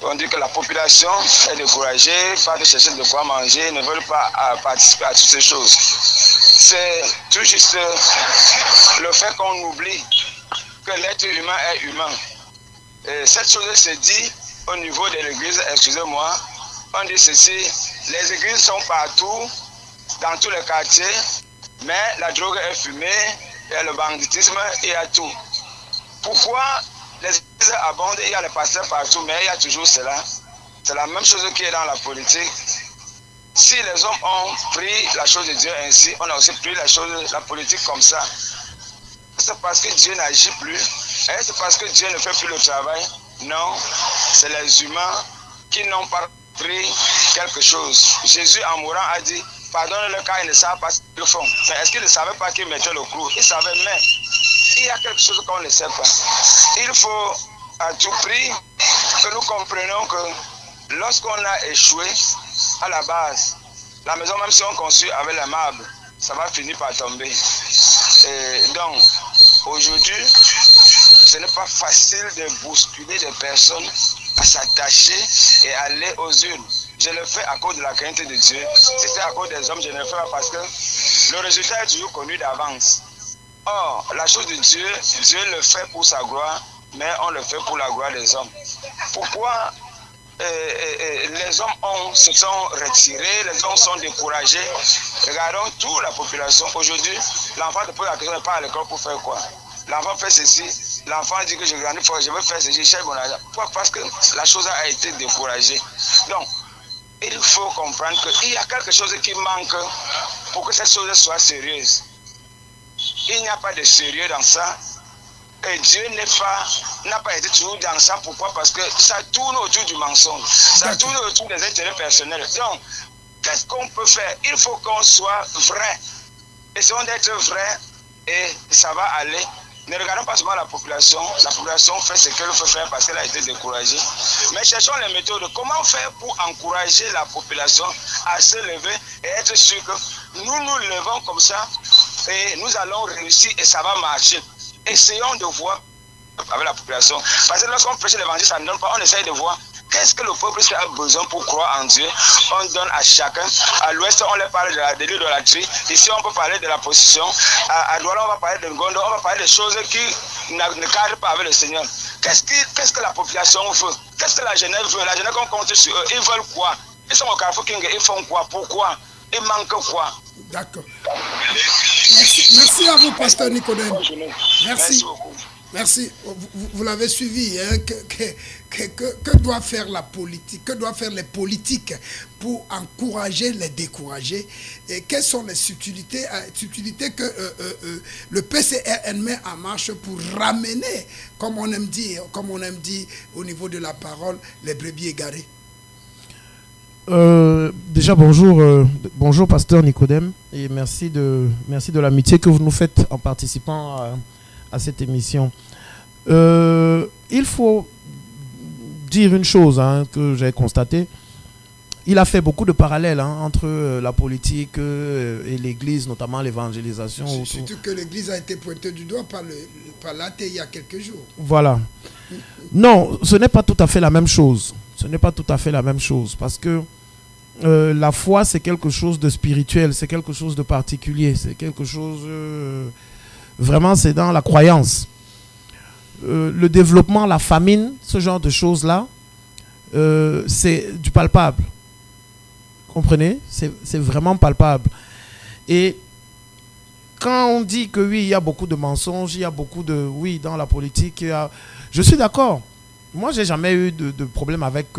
on dit que la population est découragée, pas de chercher de quoi manger, ne veulent pas participer à toutes ces choses. C'est tout juste le fait qu'on oublie que l'être humain est humain. Et cette chose se dit au niveau de l'église, excusez-moi, on dit ceci, les églises sont partout, dans tous les quartiers, mais la drogue est fumée, il y a le banditisme, il y a tout. Pourquoi les églises abondent, il y a les pasteurs partout, mais il y a toujours cela. C'est la même chose qui est dans la politique. Si les hommes ont pris la chose de Dieu ainsi, on a aussi pris la politique comme ça. C'est parce que Dieu n'agit plus. Est-ce parce que Dieu ne fait plus le travail? Non, c'est les humains qui n'ont pas pris quelque chose. Jésus en mourant a dit, pardonne-le car ils ne savent pas ce qu'ils font. Mais est-ce qu'ils ne savaient pas qu'ils mettaient le clou? Ils savaient, mais il y a quelque chose qu'on ne sait pas. Il faut à tout prix que nous comprenions que lorsqu'on a échoué à la base, la maison, même si on construit avec les marbre, ça va finir par tomber. Et donc, aujourd'hui, ce n'est pas facile de bousculer des personnes à s'attacher et aller aux urnes. Je le fais à cause de la crainte de Dieu. Si c'est à cause des hommes, je ne le fais pas parce que le résultat est toujours connu d'avance. Or, la chose de Dieu, Dieu le fait pour sa gloire, mais on le fait pour la gloire des hommes. Pourquoi les hommes se sont retirés, les hommes sont découragés? Regardons toute la population. Aujourd'hui, l'enfant te pose la question, n'est pas à l'école pour faire quoi? L'enfant fait ceci, l'enfant dit que je grandis fort, je veux faire ceci, je cherche mon argent. Pourquoi? Parce que la chose a été découragée. Donc, il faut comprendre qu'il y a quelque chose qui manque pour que cette chose soit sérieuse. Il n'y a pas de sérieux dans ça. Et Dieu n'a pas été toujours dans ça. Pourquoi? Parce que ça tourne autour du mensonge. Ça tourne autour des intérêts personnels. Donc, qu'est-ce qu'on peut faire? Il faut qu'on soit vrai. Essayons d'être vrai et ça va aller. Ne regardons pas seulement la population. La population fait ce qu'elle peut faire parce qu'elle a été découragée. Mais cherchons les méthodes. Comment faire pour encourager la population à se lever et être sûr que nous nous levons comme ça et nous allons réussir et ça va marcher. Essayons de voir avec la population. Parce que lorsqu'on prêche l'évangile, ça ne donne pas. On essaye de voir Qu'est-ce que le peuple a besoin pour croire en Dieu? On donne à chacun. À l'ouest, on leur parle de l'idolâtrie. Ici, on peut parler de la position. À Douala, on va parler de Ngondo. On va parler de choses qui ne cadrent pas avec le Seigneur. Qu'est-ce que la population veut? Qu'est-ce que la jeunesse veut? La jeunesse, qu'on compte sur eux, ils veulent quoi? Ils sont au Carrefour King, ils font quoi? Pourquoi? Ils manquent quoi? D'accord. Merci à vous, pasteur Nicodème. Merci beaucoup. Merci. Vous l'avez suivi. Hein, que doit faire la politique? Que doivent faire les politiques pour encourager les décourager? Et quelles sont les subtilités que le PCRN met en marche pour ramener, comme on aime dire au niveau de la parole, les brebis égarées? Déjà bonjour pasteur Nicodème, et merci de l'amitié que vous nous faites en participant à cette émission. Il faut dire une chose que j'ai constatée. Il a fait beaucoup de parallèles entre la politique et l'église, notamment l'évangélisation. Surtout que l'église a été pointée du doigt par l'athée il y a quelques jours. Voilà. Non, ce n'est pas tout à fait la même chose. Ce n'est pas tout à fait la même chose, parce que la foi, c'est quelque chose de spirituel, c'est quelque chose de particulier, c'est quelque chose... vraiment, c'est dans la croyance. Le développement, la famine, ce genre de choses-là, c'est du palpable. Comprenez? C'est vraiment palpable. Et quand on dit que oui, il y a beaucoup de mensonges, il y a beaucoup de... Oui, dans la politique, je suis d'accord. Moi, j'ai jamais eu de problème avec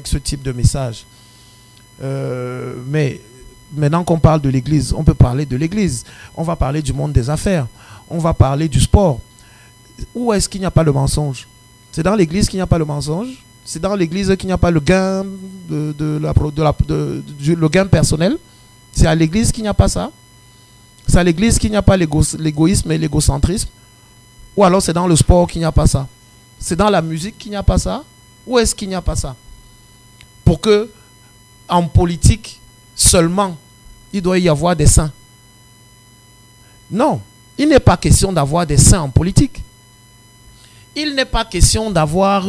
ce type de message. Mais maintenant qu'on parle de l'église, on peut parler de l'église. On va parler du monde des affaires. On va parler du sport. Où est-ce qu'il n'y a pas le mensonge? C'est dans l'église qu'il n'y a pas le mensonge. C'est dans l'église qu'il n'y a pas le gain le gain personnel. C'est à l'église qu'il n'y a pas ça. C'est à l'église qu'il n'y a pas l'égoïsme et l'égocentrisme. Ou alors c'est dans le sport qu'il n'y a pas ça. C'est dans la musique qu'il n'y a pas ça. Où est-ce qu'il n'y a pas ça? Pour que en politique seulement, il doit y avoir des saints. Non, il n'est pas question d'avoir des saints en politique. Il n'est pas question d'avoir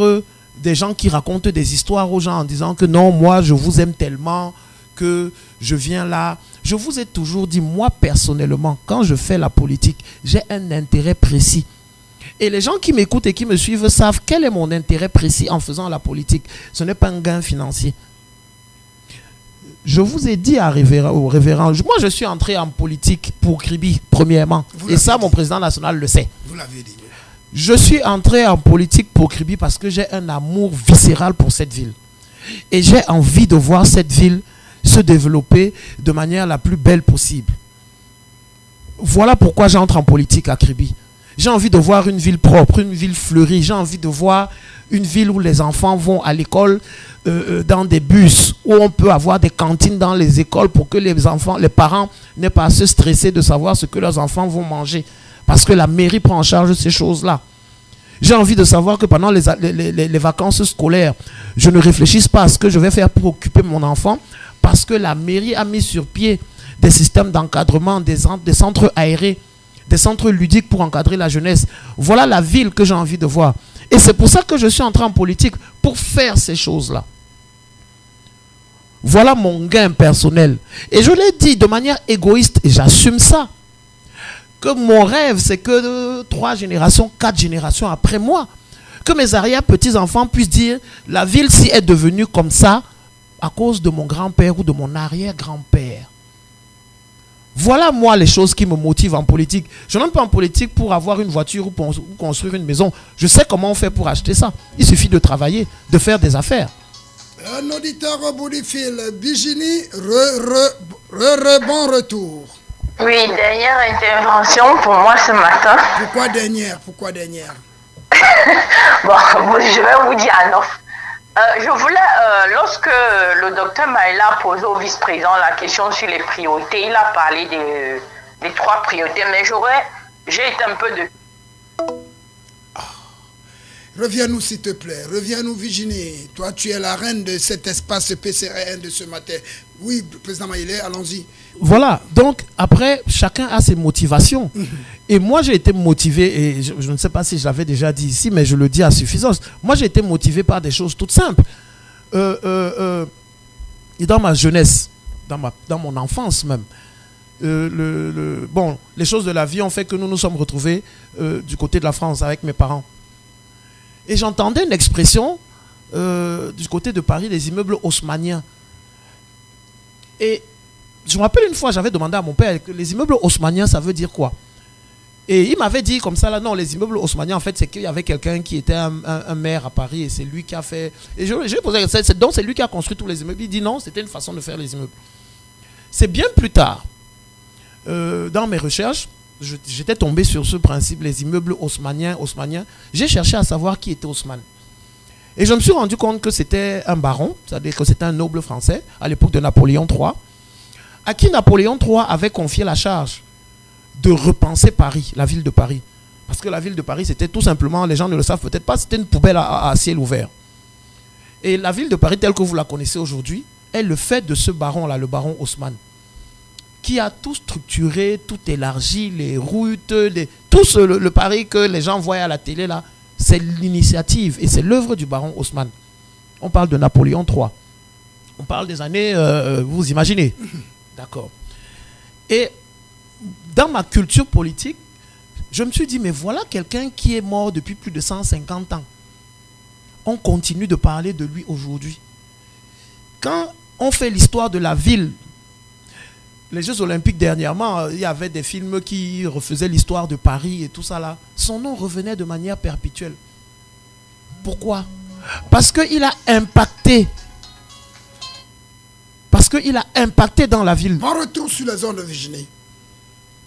des gens qui racontent des histoires aux gens en disant que non, moi je vous aime tellement que je viens là. Je vous ai toujours dit, moi personnellement, quand je fais la politique, j'ai un intérêt précis. Et les gens qui m'écoutent et qui me suivent savent quel est mon intérêt précis en faisant la politique. Ce n'est pas un gain financier. Je vous ai dit au révérend, moi je suis entré en politique pour Kribi, premièrement. Et ça, mon président national le sait. Vous l'avez dit. Je suis entré en politique pour Kribi parce que j'ai un amour viscéral pour cette ville. Et j'ai envie de voir cette ville se développer de manière la plus belle possible. Voilà pourquoi j'entre en politique à Kribi. J'ai envie de voir une ville propre, une ville fleurie. J'ai envie de voir une ville où les enfants vont à l'école dans des bus, où on peut avoir des cantines dans les écoles pour que les parents n'aient pas à se stresser de savoir ce que leurs enfants vont manger. Parce que la mairie prend en charge ces choses-là. J'ai envie de savoir que pendant les vacances scolaires, je ne réfléchisse pas à ce que je vais faire pour occuper mon enfant, parce que la mairie a mis sur pied des systèmes d'encadrement, des centres aérés, des centres ludiques pour encadrer la jeunesse. Voilà la ville que j'ai envie de voir. Et c'est pour ça que je suis entré en politique, pour faire ces choses-là. Voilà mon gain personnel. Et je l'ai dit de manière égoïste, et j'assume ça, que mon rêve, c'est que 3 générations, 4 générations après moi, que mes arrière-petits-enfants puissent dire, la ville si est devenue comme ça, à cause de mon grand-père ou de mon arrière-grand-père. Voilà moi les choses qui me motivent en politique. Je n'entre pas en politique pour avoir une voiture ou pour construire une maison. Je sais comment on fait pour acheter ça. Il suffit de travailler, de faire des affaires. Un auditeur au bout du fil, Bijini, bon retour. Oui, dernière intervention pour moi ce matin. Pourquoi dernière? Bon, je vais vous dire un offre. Je voulais, lorsque le docteur Maïla a posé au vice-président la question sur les priorités, il a parlé des 3 priorités, mais j'ai été un peu de... Reviens-nous s'il te plaît, reviens-nous Virginie. Toi tu es la reine de cet espace PCRN de ce matin. Oui, président Maïla, allons-y. Voilà, donc après, chacun a ses motivations. Et moi, j'ai été motivé, et je ne sais pas si je l'avais déjà dit ici, mais je le dis à suffisance. Moi, j'ai été motivé par des choses toutes simples. et dans ma jeunesse, dans mon enfance même, bon, les choses de la vie ont fait que nous nous sommes retrouvés du côté de la France avec mes parents. Et j'entendais une expression du côté de Paris, des immeubles haussmanniens. Et je me rappelle une fois, j'avais demandé à mon père que les immeubles haussmanniens, ça veut dire quoi? Et il m'avait dit comme ça, là, non, les immeubles haussmanniens, en fait, c'est qu'il y avait quelqu'un qui était un maire à Paris et c'est lui qui a fait... Et je lui ai posé, donc c'est lui qui a construit tous les immeubles. Il dit non, c'était une façon de faire les immeubles. C'est bien plus tard, dans mes recherches, j'étais tombé sur ce principe, les immeubles haussmanniens. J'ai cherché à savoir qui était Haussmann. Et je me suis rendu compte que c'était un baron, c'est-à-dire que c'était un noble français, à l'époque de Napoléon III, à qui Napoléon III avait confié la charge de repenser Paris, la ville de Paris. Parce que la ville de Paris, c'était tout simplement, les gens ne le savent peut-être pas, c'était une poubelle à ciel ouvert. Et la ville de Paris, telle que vous la connaissez aujourd'hui, est le fait de ce baron-là, le baron Haussmann, qui a tout structuré, tout élargi, les routes, tout le Paris que les gens voient à la télé, là, c'est l'initiative et c'est l'œuvre du baron Haussmann. On parle de Napoléon III. On parle des années, vous imaginez. D'accord. Et dans ma culture politique, je me suis dit, mais voilà quelqu'un qui est mort depuis plus de 150 ans. On continue de parler de lui aujourd'hui. Quand on fait l'histoire de la ville, les Jeux Olympiques dernièrement, il y avait des films qui refaisaient l'histoire de Paris et tout ça là. Son nom revenait de manière perpétuelle. Pourquoi? Parce qu'il a impacté. Parce qu'il a impacté dans la ville. On retourne sur les zones de Virginie.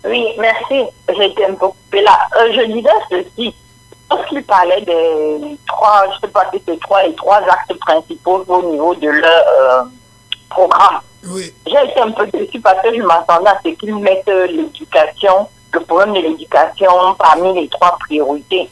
Oui, merci. J'ai été un peu coupé là. Je disais ceci. Lorsqu'il parlait des trois, je ne sais pas si c'est les trois axes principaux au niveau de leur programme. Oui. J'ai été un peu déçu parce que je m'attendais à ce qu'ils mettent l'éducation, le problème de l'éducation parmi les trois priorités.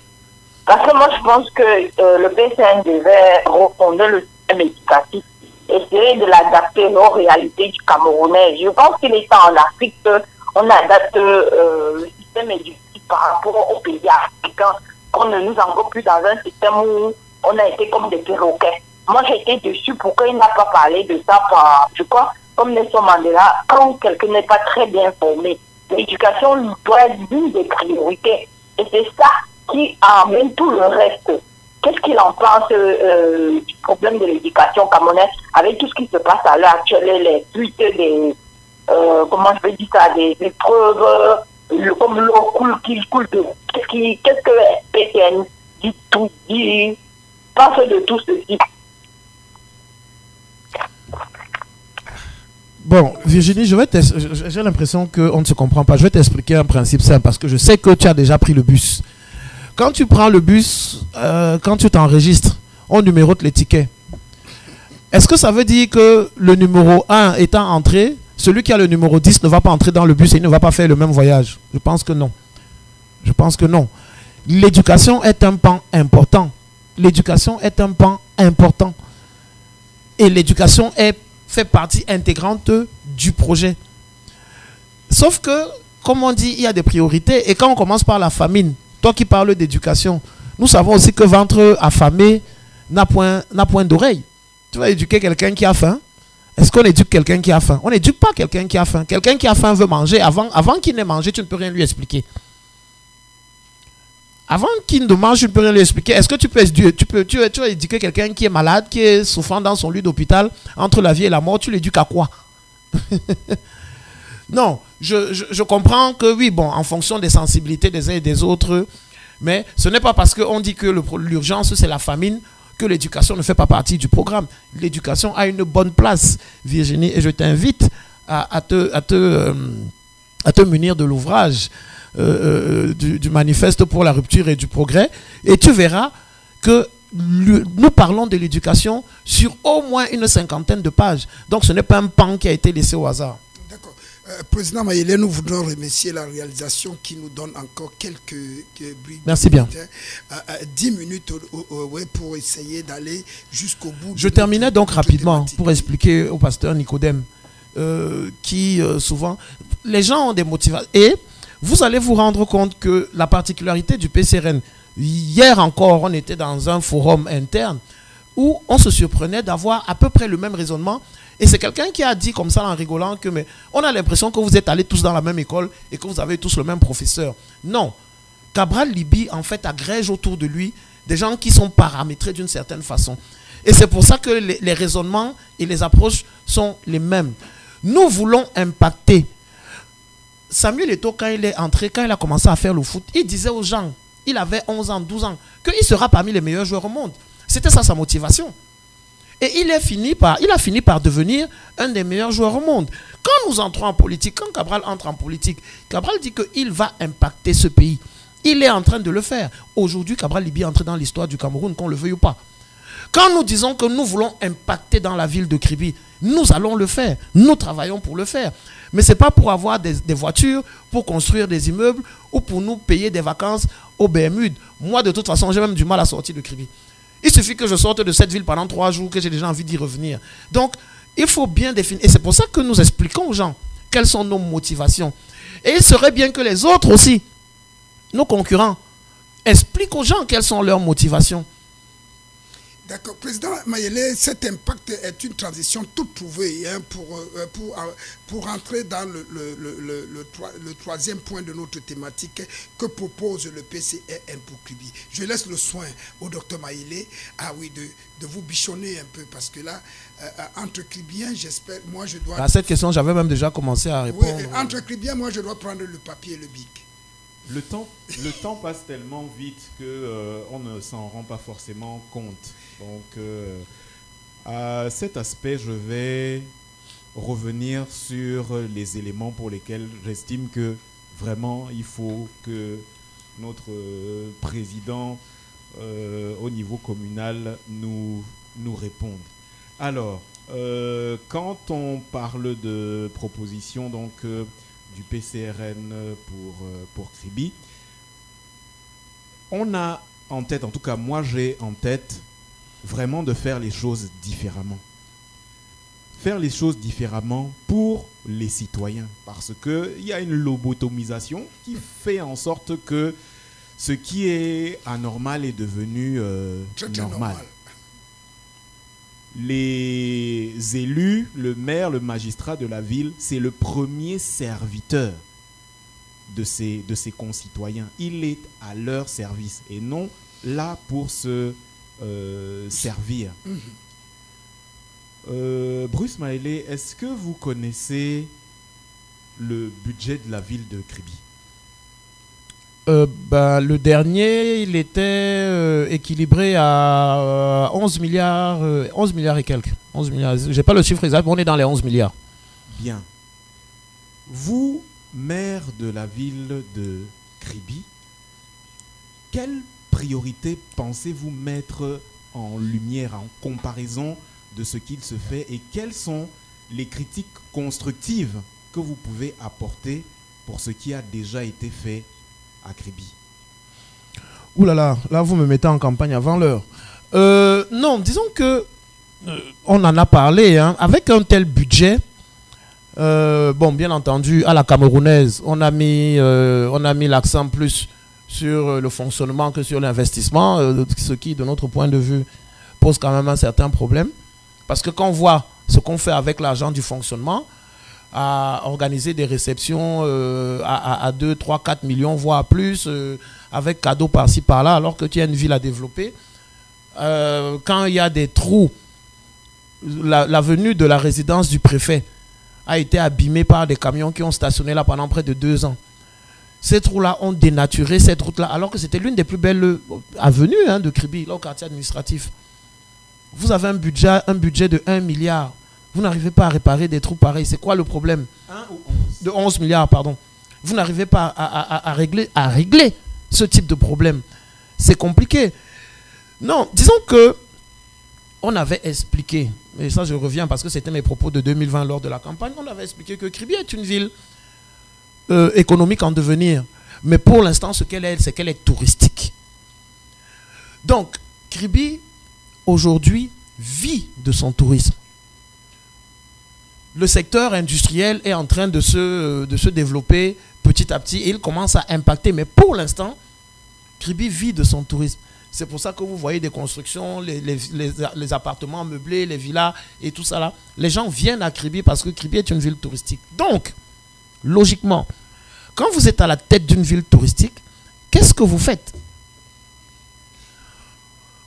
Parce que moi, je pense que le PCN devait refonder le système éducatif, essayer de l'adapter aux réalités du Camerounais. Je pense qu'il est temps en Afrique qu'on adapte le système éducatif par rapport aux pays africains, qu'on ne nous englobe plus dans un système où on a été comme des perroquets. Moi, j'ai été déçue pourquoi il n'a pas parlé de ça par, je crois, comme Nelson Mandela, quand quelqu'un n'est pas très bien formé. L'éducation doit être l'une des priorités. Et c'est ça qui amène tout le reste. Qu'est-ce qu'il en pense du problème de l'éducation camerounaise avec tout ce qui se passe à l'heure actuelle, les suites des, comment je vais dire ça, des preuves, comme l'eau coule de... Qu'est-ce que PCN pense de tout ceci? Bon, Virginie, j'ai l'impression qu'on ne se comprend pas. Je vais t'expliquer un principe simple parce que je sais que tu as déjà pris le bus. Quand tu prends le bus, quand tu t'enregistres, on numérote les tickets. Est-ce que ça veut dire que le numéro 1 étant entré, celui qui a le numéro 10 ne va pas entrer dans le bus et il ne va pas faire le même voyage? Je pense que non. Je pense que non. L'éducation est un pan important. L'éducation est un pan important. Et l'éducation fait partie intégrante du projet. Sauf que, comme on dit, il y a des priorités. Et quand on commence par la famine, toi qui parles d'éducation, nous savons aussi que ventre affamé n'a point d'oreille. Tu vas éduquer quelqu'un qui a faim? Est-ce qu'on éduque quelqu'un qui a faim? On n'éduque pas quelqu'un qui a faim. Quelqu'un qui a faim veut manger. Avant qu'il n'ait mangé, tu ne peux rien lui expliquer. Avant qu'il ne mange, tu ne peux rien lui expliquer. Est-ce que tu vas éduquer quelqu'un qui est malade, qui est souffrant dans son lit d'hôpital, entre la vie et la mort, tu l'éduques à quoi? Non, je comprends que oui, bon, en fonction des sensibilités des uns et des autres, mais ce n'est pas parce qu'on dit que l'urgence c'est la famine que l'éducation ne fait pas partie du programme. L'éducation a une bonne place, Virginie, et je t'invite à te munir de l'ouvrage du manifeste pour la rupture et du progrès, et tu verras que nous parlons de l'éducation sur au moins une 50aine de pages. Donc ce n'est pas un pan qui a été laissé au hasard. D'accord. Président Mayele, nous voudrons remercier la réalisation qui nous donne encore quelques briques. Merci bien. 10 minutes pour essayer d'aller jusqu'au bout. Je terminais donc rapidement pour expliquer au pasteur Nicodème qui souvent, les gens ont des motivations. Et vous allez vous rendre compte que la particularité du PCRN, hier encore, on était dans un forum interne où on se surprenait d'avoir à peu près le même raisonnement. Et c'est quelqu'un qui a dit comme ça en rigolant que mais on a l'impression que vous êtes allés tous dans la même école et que vous avez tous le même professeur. Non. Cabral Libby, en fait, agrège autour de lui des gens qui sont paramétrés d'une certaine façon. Et c'est pour ça que les raisonnements et les approches sont les mêmes. Nous voulons impacter. Samuel Eto'o, quand il est entré, quand il a commencé à faire le foot, il disait aux gens, il avait 11 ans, 12 ans, qu'il sera parmi les meilleurs joueurs au monde. C'était ça sa motivation. Et il a fini par devenir un des meilleurs joueurs au monde. Quand nous entrons en politique, quand Cabral entre en politique, Cabral dit qu'il va impacter ce pays. Il est en train de le faire. Aujourd'hui, Cabral Libby est entré dans l'histoire du Cameroun, qu'on le veuille ou pas. Quand nous disons que nous voulons impacter dans la ville de Kribi, nous allons le faire. Nous travaillons pour le faire. Mais ce n'est pas pour avoir des voitures, pour construire des immeubles ou pour nous payer des vacances au Bermudes. Moi, de toute façon, j'ai même du mal à sortir de Kribi. Il suffit que je sorte de cette ville pendant 3 jours, que j'ai déjà envie d'y revenir. Donc, il faut bien définir. Et c'est pour ça que nous expliquons aux gens quelles sont nos motivations. Et il serait bien que les autres aussi, nos concurrents, expliquent aux gens quelles sont leurs motivations. D'accord. Président Mayele, cet impact est une transition toute trouvée hein, pour entrer dans le troisième point de notre thématique que propose le PCRN pour Kribi. Je laisse le soin au docteur Mayele de vous bichonner un peu parce que là, entre Kribiens, j'espère, moi je dois... À cette question, j'avais même déjà commencé à répondre. Oui, entre Kribiens, moi je dois prendre le papier et le bic. Le temps passe tellement vite qu'on ne s'en rend pas forcément compte. Donc, à cet aspect, je vais revenir sur les éléments pour lesquels j'estime que vraiment il faut que notre président au niveau communal nous réponde. Alors, quand on parle de proposition donc du PCRN pour Kribi, on a en tête, en tout cas moi j'ai en tête, vraiment de faire les choses différemment. Faire les choses différemment pour les citoyens. Parce qu'il y a une lobotomisation qui fait en sorte que ce qui est anormal est devenu normal. Les élus, le maire, le magistrat de la ville, c'est le premier serviteur de ses concitoyens. Il est à leur service et non là pour se servir. Bruce Mayele, est-ce que vous connaissez le budget de la ville de Kribi? Le dernier, il était équilibré à 11 milliards et quelques. 11 milliards. Je n'ai pas le chiffre exact, mais on est dans les 11 milliards. Bien. Vous, maire de la ville de Kribi, quelle priorité pensez-vous mettre en lumière, en comparaison de ce qu'il se fait et quelles sont les critiques constructives que vous pouvez apporter pour ce qui a déjà été fait à Kribi? Ouh là, vous me mettez en campagne avant l'heure. Non, disons que on en a parlé, hein, avec un tel budget, bien entendu, à la camerounaise, on a mis l'accent plus sur le fonctionnement que sur l'investissement, ce qui, de notre point de vue, pose quand même un certain problème. Parce que quand on voit ce qu'on fait avec l'argent du fonctionnement, à organiser des réceptions à 2, 3, 4 millions, voire plus, avec cadeaux par-ci, par-là, alors que tu as une ville à développer. Quand il y a des trous, l'avenue de la résidence du préfet a été abîmée par des camions qui ont stationné là pendant près de 2 ans. Ces trous-là ont dénaturé cette route-là, alors que c'était l'une des plus belles avenues de Kribi, là au quartier administratif. Vous avez un budget de 1 milliard. Vous n'arrivez pas à réparer des trous pareils. C'est quoi le problème? 1 ou 11? De 11 milliards, pardon. Vous n'arrivez pas à régler ce type de problème. C'est compliqué. Non, disons que on avait expliqué, et ça je reviens parce que c'était mes propos de 2020 lors de la campagne, on avait expliqué que Kribi est une ville économique en devenir. Mais pour l'instant, ce qu'elle est, c'est qu'elle est touristique. Donc, Kribi, aujourd'hui, vit de son tourisme. Le secteur industriel est en train de se développer petit à petit et il commence à impacter. Mais pour l'instant, Kribi vit de son tourisme. C'est pour ça que vous voyez des constructions, les appartements meublés, les villas et tout ça là. Les gens viennent à Kribi parce que Kribi est une ville touristique. Donc, logiquement, quand vous êtes à la tête d'une ville touristique, qu'est-ce que vous faites?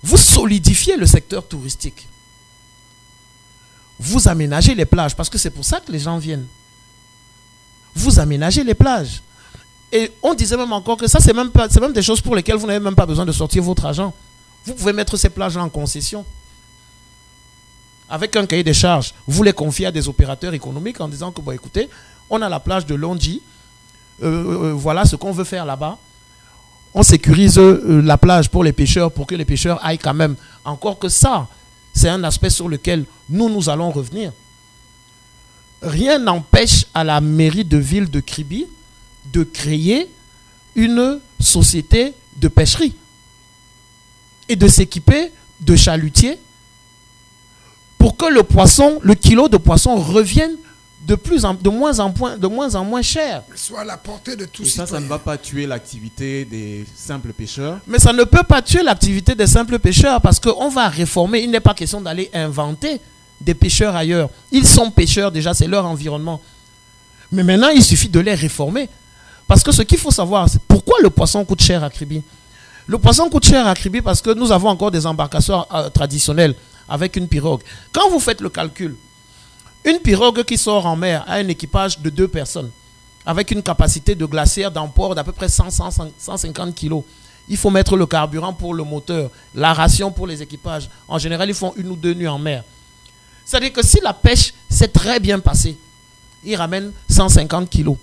Vous solidifiez le secteur touristique. Vous aménagez les plages parce que c'est pour ça que les gens viennent. Vous aménagez les plages. Et on disait même encore que ça, c'est même des choses pour lesquelles vous n'avez même pas besoin de sortir votre argent. Vous pouvez mettre ces plages-là en concession. Avec un cahier des charges, vous les confiez à des opérateurs économiques en disant que, bon, écoutez, on a la plage de Londji, voilà ce qu'on veut faire là-bas. On sécurise la plage pour les pêcheurs, pour que les pêcheurs aillent quand même. Encore que ça, c'est un aspect sur lequel nous allons revenir. Rien n'empêche à la mairie de ville de Kribi de créer une société de pêcherie et de s'équiper de chalutiers pour que le kilo de poisson revienne de moins en moins cher. Soit à la portée de tous. Et ça ne va pas tuer l'activité des simples pêcheurs. Mais ça ne peut pas tuer l'activité des simples pêcheurs parce qu'on va réformer. Il n'est pas question d'aller inventer des pêcheurs ailleurs. Ils sont pêcheurs déjà, c'est leur environnement. Mais maintenant, il suffit de les réformer. Parce que ce qu'il faut savoir, c'est pourquoi le poisson coûte cher à Kribi. Le poisson coûte cher à Kribi parce que nous avons encore des embarcations traditionnelles avec une pirogue. Quand vous faites le calcul, une pirogue qui sort en mer a un équipage de 2 personnes avec une capacité de glacière d'emport d'à peu près 150 kg. Il faut mettre le carburant pour le moteur, la ration pour les équipages. En général, ils font 1 ou 2 nuits en mer. C'est-à-dire que si la pêche s'est très bien passée, il ramène 150 kg.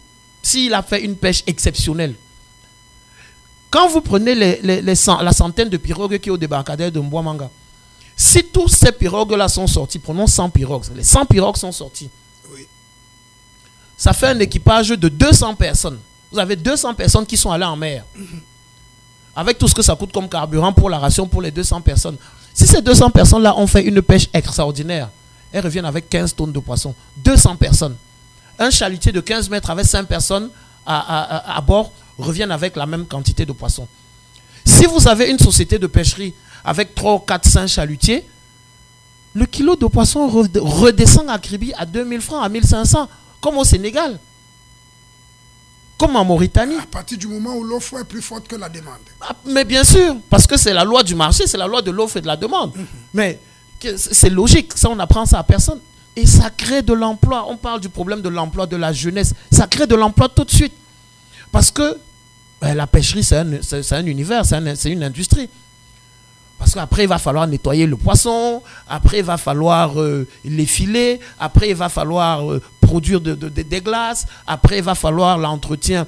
S'il a fait une pêche exceptionnelle. Quand vous prenez la centaine de pirogues qui est au débarcadère de Mbouamanga, si tous ces pirogues-là sont sortis, prenons 100 pirogues, les 100 pirogues sont sorties. Oui. Ça fait un équipage de 200 personnes. Vous avez 200 personnes qui sont allées en mer. Avec tout ce que ça coûte comme carburant pour la ration pour les 200 personnes. Si ces 200 personnes-là ont fait une pêche extraordinaire, elles reviennent avec 15 tonnes de poissons. 200 personnes. Un chalutier de 15 mètres avec 5 personnes à bord reviennent avec la même quantité de poissons. Si vous avez une société de pêcherie avec 3, 4, 5 chalutiers, le kilo de poisson redescend à Kribi à 2000 francs, à 1500, comme au Sénégal, comme en Mauritanie. À partir du moment où l'offre est plus forte que la demande. Mais bien sûr, parce que c'est la loi du marché, c'est la loi de l'offre et de la demande. Mais c'est logique, ça on apprend ça à personne. Et ça crée de l'emploi. On parle du problème de l'emploi de la jeunesse. Ça crée de l'emploi tout de suite. Parce que la pêcherie, c'est un univers, c'est une industrie. Parce qu'après, il va falloir nettoyer le poisson. Après, il va falloir les filer. Après, il va falloir produire des glaces. Après, il va falloir l'entretien,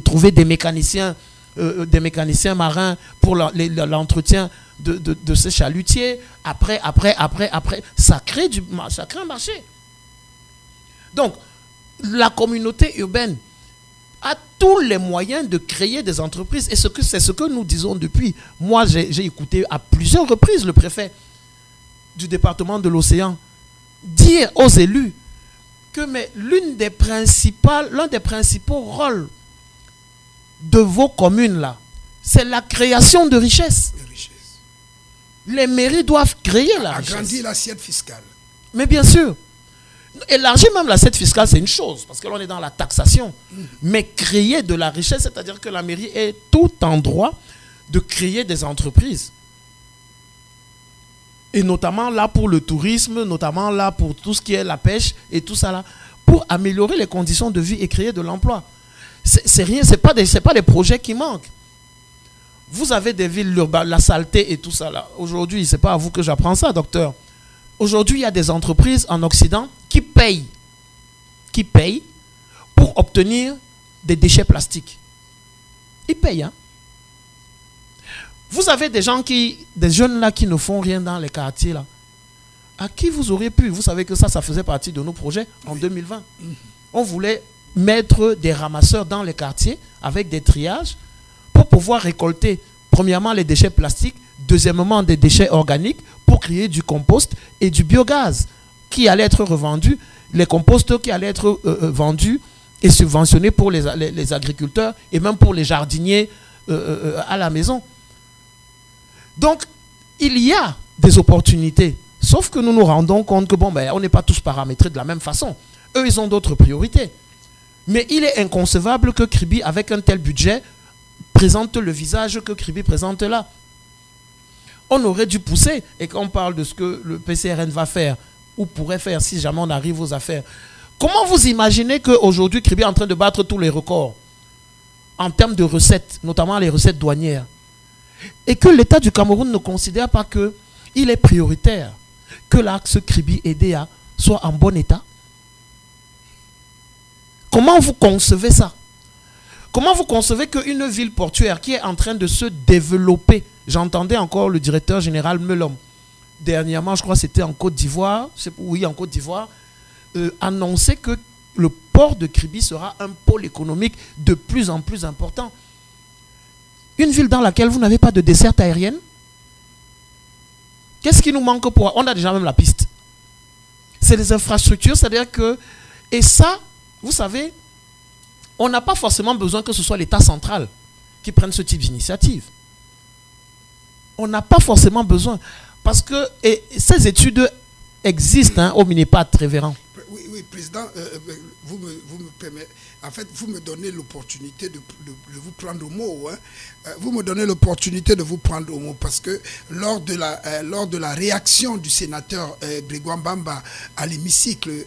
trouver des mécaniciens marins pour l'entretien de ces chalutiers. Après, ça crée un marché. Donc, la communauté urbaine a tous les moyens de créer des entreprises. Et c'est ce que nous disons depuis. Moi, j'ai écouté à plusieurs reprises le préfet du département de l'Océan dire aux élus que l'un des principaux rôles de vos communes là, c'est la création de richesses. Les mairies doivent créer la richesse. Agrandir l'assiette fiscale. Mais bien sûr. Élargir même l'assiette fiscale, c'est une chose, parce que là, on est dans la taxation. Mais créer de la richesse, c'est-à-dire que la mairie est tout en droit de créer des entreprises. Et notamment là pour le tourisme, notamment là pour tout ce qui est la pêche et tout ça là, pour améliorer les conditions de vie et créer de l'emploi. C'est rien, c'est pas des projets qui manquent. Vous avez des villes urbaines, la saleté et tout ça là. Aujourd'hui, c'est pas à vous que j'apprends ça, docteur. Aujourd'hui, il y a des entreprises en Occident qui payent pour obtenir des déchets plastiques. Ils payent, hein. Vous avez des jeunes là qui ne font rien dans les quartiers là. À qui vous auriez pu, vous savez que ça faisait partie de nos projets en 2020. On voulait mettre des ramasseurs dans les quartiers avec des triages pour pouvoir récolter, premièrement, les déchets plastiques, deuxièmement, des déchets organiques pour créer du compost et du biogaz qui allait être revendu, les composts qui allaient être vendus et subventionnés pour les agriculteurs et même pour les jardiniers à la maison. Donc, il y a des opportunités. Sauf que nous nous rendons compte que, on n'est pas tous paramétrés de la même façon. Eux, ils ont d'autres priorités. Mais il est inconcevable que Kribi, avec un tel budget, présente le visage que Kribi présente là. On aurait dû pousser. Et quand on parle de ce que le PCRN va faire, ou pourrait faire si jamais on arrive aux affaires, comment vous imaginez qu'aujourd'hui, Kribi est en train de battre tous les records en termes de recettes, notamment les recettes douanières, et que l'État du Cameroun ne considère pas qu'il est prioritaire que l'axe Kribi-Edea soit en bon état? Comment vous concevez ça? Comment vous concevez qu'une ville portuaire qui est en train de se développer, j'entendais encore le directeur général Melom, dernièrement, je crois que c'était en Côte d'Ivoire, oui, en Côte d'Ivoire, annoncer que le port de Kribi sera un pôle économique de plus en plus important. Une ville dans laquelle vous n'avez pas de desserte aérienne? Qu'est-ce qui nous manque pour... On a déjà même la piste. C'est les infrastructures, c'est-à-dire que... Et ça, vous savez, on n'a pas forcément besoin que ce soit l'État central qui prenne ce type d'initiative. On n'a pas forcément besoin. Parce que ces études existent au Minipat, révérend. Oui, président, vous me permettez, en fait, vous me donnez l'opportunité de vous prendre au mot. Vous me donnez l'opportunité de vous prendre au mot parce que lors de la réaction du sénateur Grégoire Mbamba à l'hémicycle,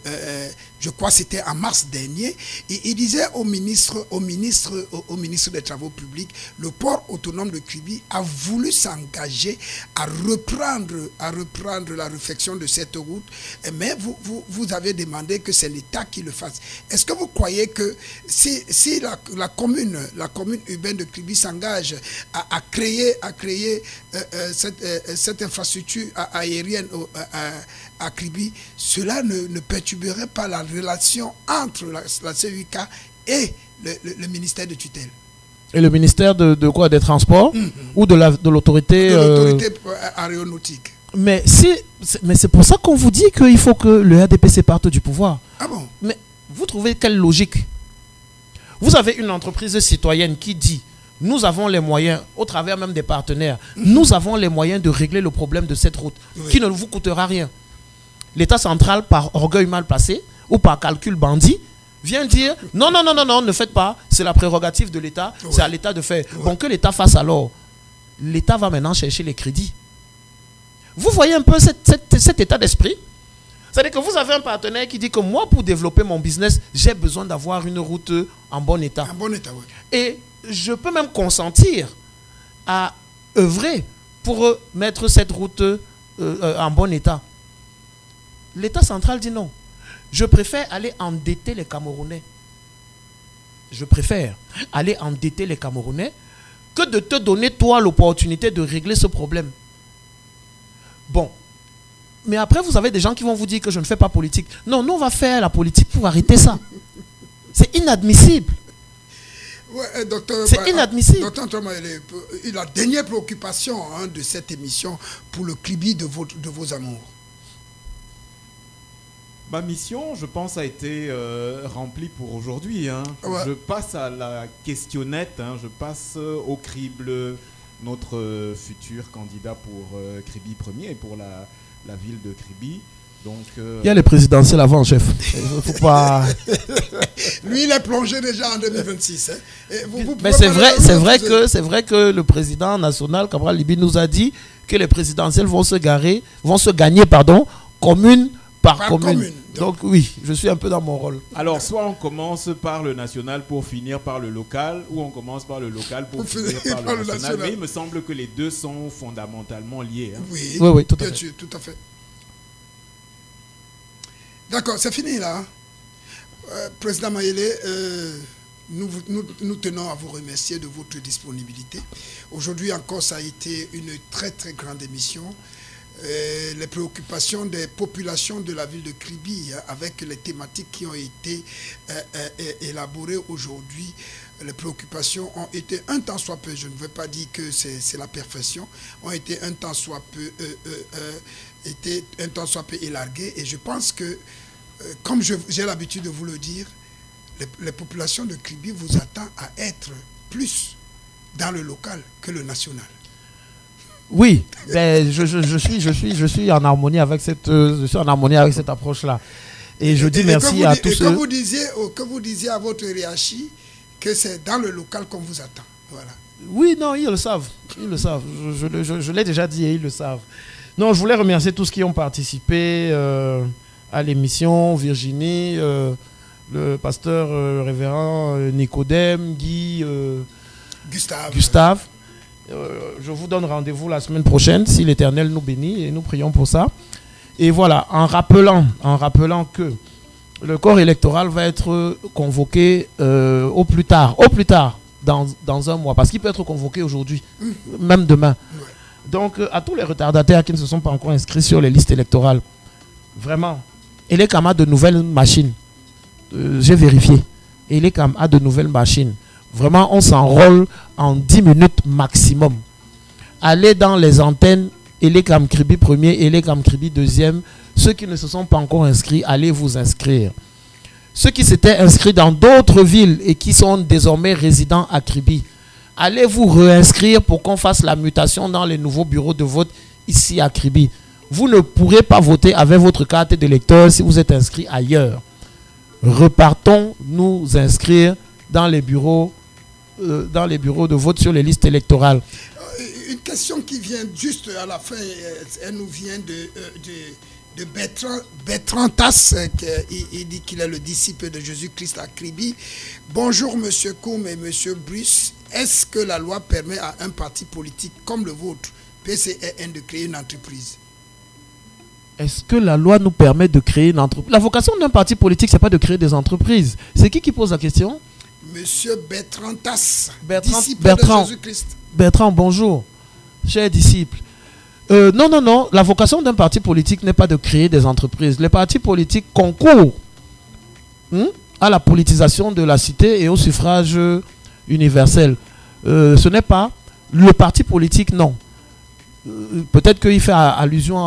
je crois que c'était en mars dernier, il disait au ministre des Travaux publics, le port autonome de Kribi a voulu s'engager à reprendre la réfection de cette route, mais vous avez demandé que c'est l'État qui le fasse. Est-ce que vous croyez que si la commune urbaine de Kribi s'engage à créer cette infrastructure aérienne à Kribi, cela ne perturberait pas la relation entre la CUK et le ministère de tutelle? Et le ministère de quoi? Des Transports ou de l'autorité aéronautique? Mais c'est pour ça qu'on vous dit qu'il faut que le RDPC parte du pouvoir. Ah bon? Mais vous trouvez quelle logique? Vous avez une entreprise citoyenne qui dit nous avons les moyens, au travers même des partenaires, nous avons les moyens de régler le problème de cette route qui ne vous coûtera rien. L'État central, par orgueil mal placé ou par calcul bandit, vient dire non, ne faites pas, c'est la prérogative de l'État, c'est à l'État de faire. Bon, que l'État fasse alors. L'État va maintenant chercher les crédits. Vous voyez un peu cet état d'esprit? C'est-à-dire que vous avez un partenaire qui dit que moi, pour développer mon business, j'ai besoin d'avoir une route en bon état. En bon état, oui. Et je peux même consentir à œuvrer pour mettre cette route en bon état. L'État central dit non. Je préfère aller endetter les Camerounais. Je préfère aller endetter les Camerounais que de te donner, toi, l'opportunité de régler ce problème. Bon. Mais après, vous avez des gens qui vont vous dire que je ne fais pas politique. Non, nous, on va faire la politique pour arrêter ça. C'est inadmissible. Ouais, docteur, c'est inadmissible. Docteur Thomas, la dernière préoccupation de cette émission pour le Kribi de vos amours. Ma mission, je pense, a été remplie pour aujourd'hui. Ouais. Je passe à la questionnette, je passe au crible, notre futur candidat pour Kribi premier et pour la ville de Kribi. Donc, il y a les présidentielles avant, chef. Faut pas... Lui, il est plongé déjà en 2026. Mais c'est vrai que le président national, Cabral Libi, nous a dit que les présidentielles vont se gagner, commune par commune. Donc oui, je suis un peu dans mon rôle. Alors, soit on commence par le national pour finir par le local, ou on commence par le local pour finir par le national. Mais il me semble que les deux sont fondamentalement liés. Oui, tout à fait. Tout à fait. D'accord, c'est fini là. Président Mayele, nous tenons à vous remercier de votre disponibilité. Aujourd'hui encore, ça a été une très très grande émission. Les préoccupations des populations de la ville de Kribi, avec les thématiques qui ont été élaborées aujourd'hui, les préoccupations ont été un tant soit peu, je ne veux pas dire que c'est la perfection, ont été un tant soit peu élarguées, et je pense que, comme j'ai l'habitude de vous le dire, les populations de Kribi vous attendent à être plus dans le local que le national. Oui, ben, je suis en harmonie avec cette approche-là. Et je dis merci à tous ceux... Que vous disiez à votre hiérarchie que c'est dans le local qu'on vous attend. Voilà. Oui, non, ils le savent. Ils le savent. Je l'ai déjà dit et ils le savent. Non, je voulais remercier tous ceux qui ont participé à l'émission. Virginie, le pasteur révérend Nicodème, Guy, Gustave. Je vous donne rendez-vous la semaine prochaine si l'Éternel nous bénit et nous prions pour ça. Et voilà, en rappelant que le corps électoral va être convoqué au plus tard dans un mois, parce qu'il peut être convoqué aujourd'hui, même demain. Donc, à tous les retardataires qui ne se sont pas encore inscrits sur les listes électorales, vraiment, Elecam a de nouvelles machines. J'ai vérifié. Elecam a de nouvelles machines. Vraiment, on s'enrôle en 10 minutes maximum. Allez dans les antennes Elecam Kribi 1er, Elecam Kribi 2e. Ceux qui ne se sont pas encore inscrits, allez vous inscrire. Ceux qui s'étaient inscrits dans d'autres villes et qui sont désormais résidents à Kribi, allez vous réinscrire pour qu'on fasse la mutation dans les nouveaux bureaux de vote ici à Kribi. Vous ne pourrez pas voter avec votre carte d'électeur si vous êtes inscrit ailleurs. Repartons nous inscrire dans les bureaux de vote sur les listes électorales. Une question qui vient juste à la fin, elle nous vient de Bertrand Tass, il dit qu'il est le disciple de Jésus-Christ à Kribi. Bonjour Monsieur Koum et Monsieur Bruce. Est-ce que la loi permet à un parti politique comme le vôtre, PCRN, de créer une entreprise? Est-ce que la loi nous permet de créer une entreprise? La vocation d'un parti politique, c'est pas de créer des entreprises. C'est qui pose la question? Monsieur Bertrand Tass, disciple Bertrand, de Jésus-Christ. Bertrand, bonjour, cher disciple. Non. La vocation d'un parti politique n'est pas de créer des entreprises. Les partis politiques concourent à la politisation de la cité et au suffrage universel. Ce n'est pas le parti politique, non. Peut-être qu'il fait allusion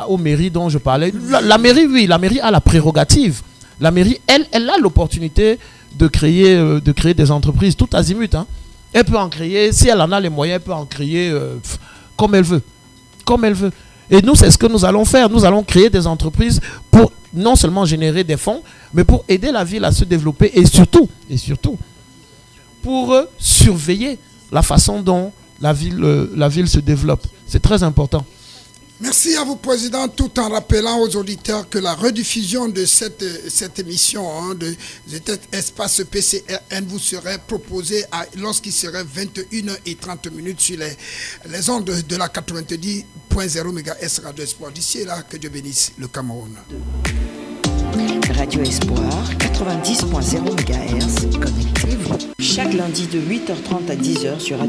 aux mairies dont je parlais. La mairie, oui, la mairie a la prérogative. La mairie, elle a l'opportunité de créer des entreprises tout azimut. Elle peut en créer, si elle en a les moyens, elle peut en créer comme elle veut. Comme elle veut. Et nous, c'est ce que nous allons faire. Nous allons créer des entreprises pour non seulement générer des fonds, mais pour aider la ville à se développer et surtout, pour surveiller la façon dont la ville se développe. C'est très important. Merci à vous, Président, tout en rappelant aux auditeurs que la rediffusion de cette émission de cet espace PCRN vous serait proposée lorsqu'il serait 21h30 sur les ondes de la 90.0 MHz Radio Espoir. D'ici là, que Dieu bénisse le Cameroun. Radio Espoir, 90.0 MHz, connectez-vous. Chaque lundi de 8h30 à 10h sur Radio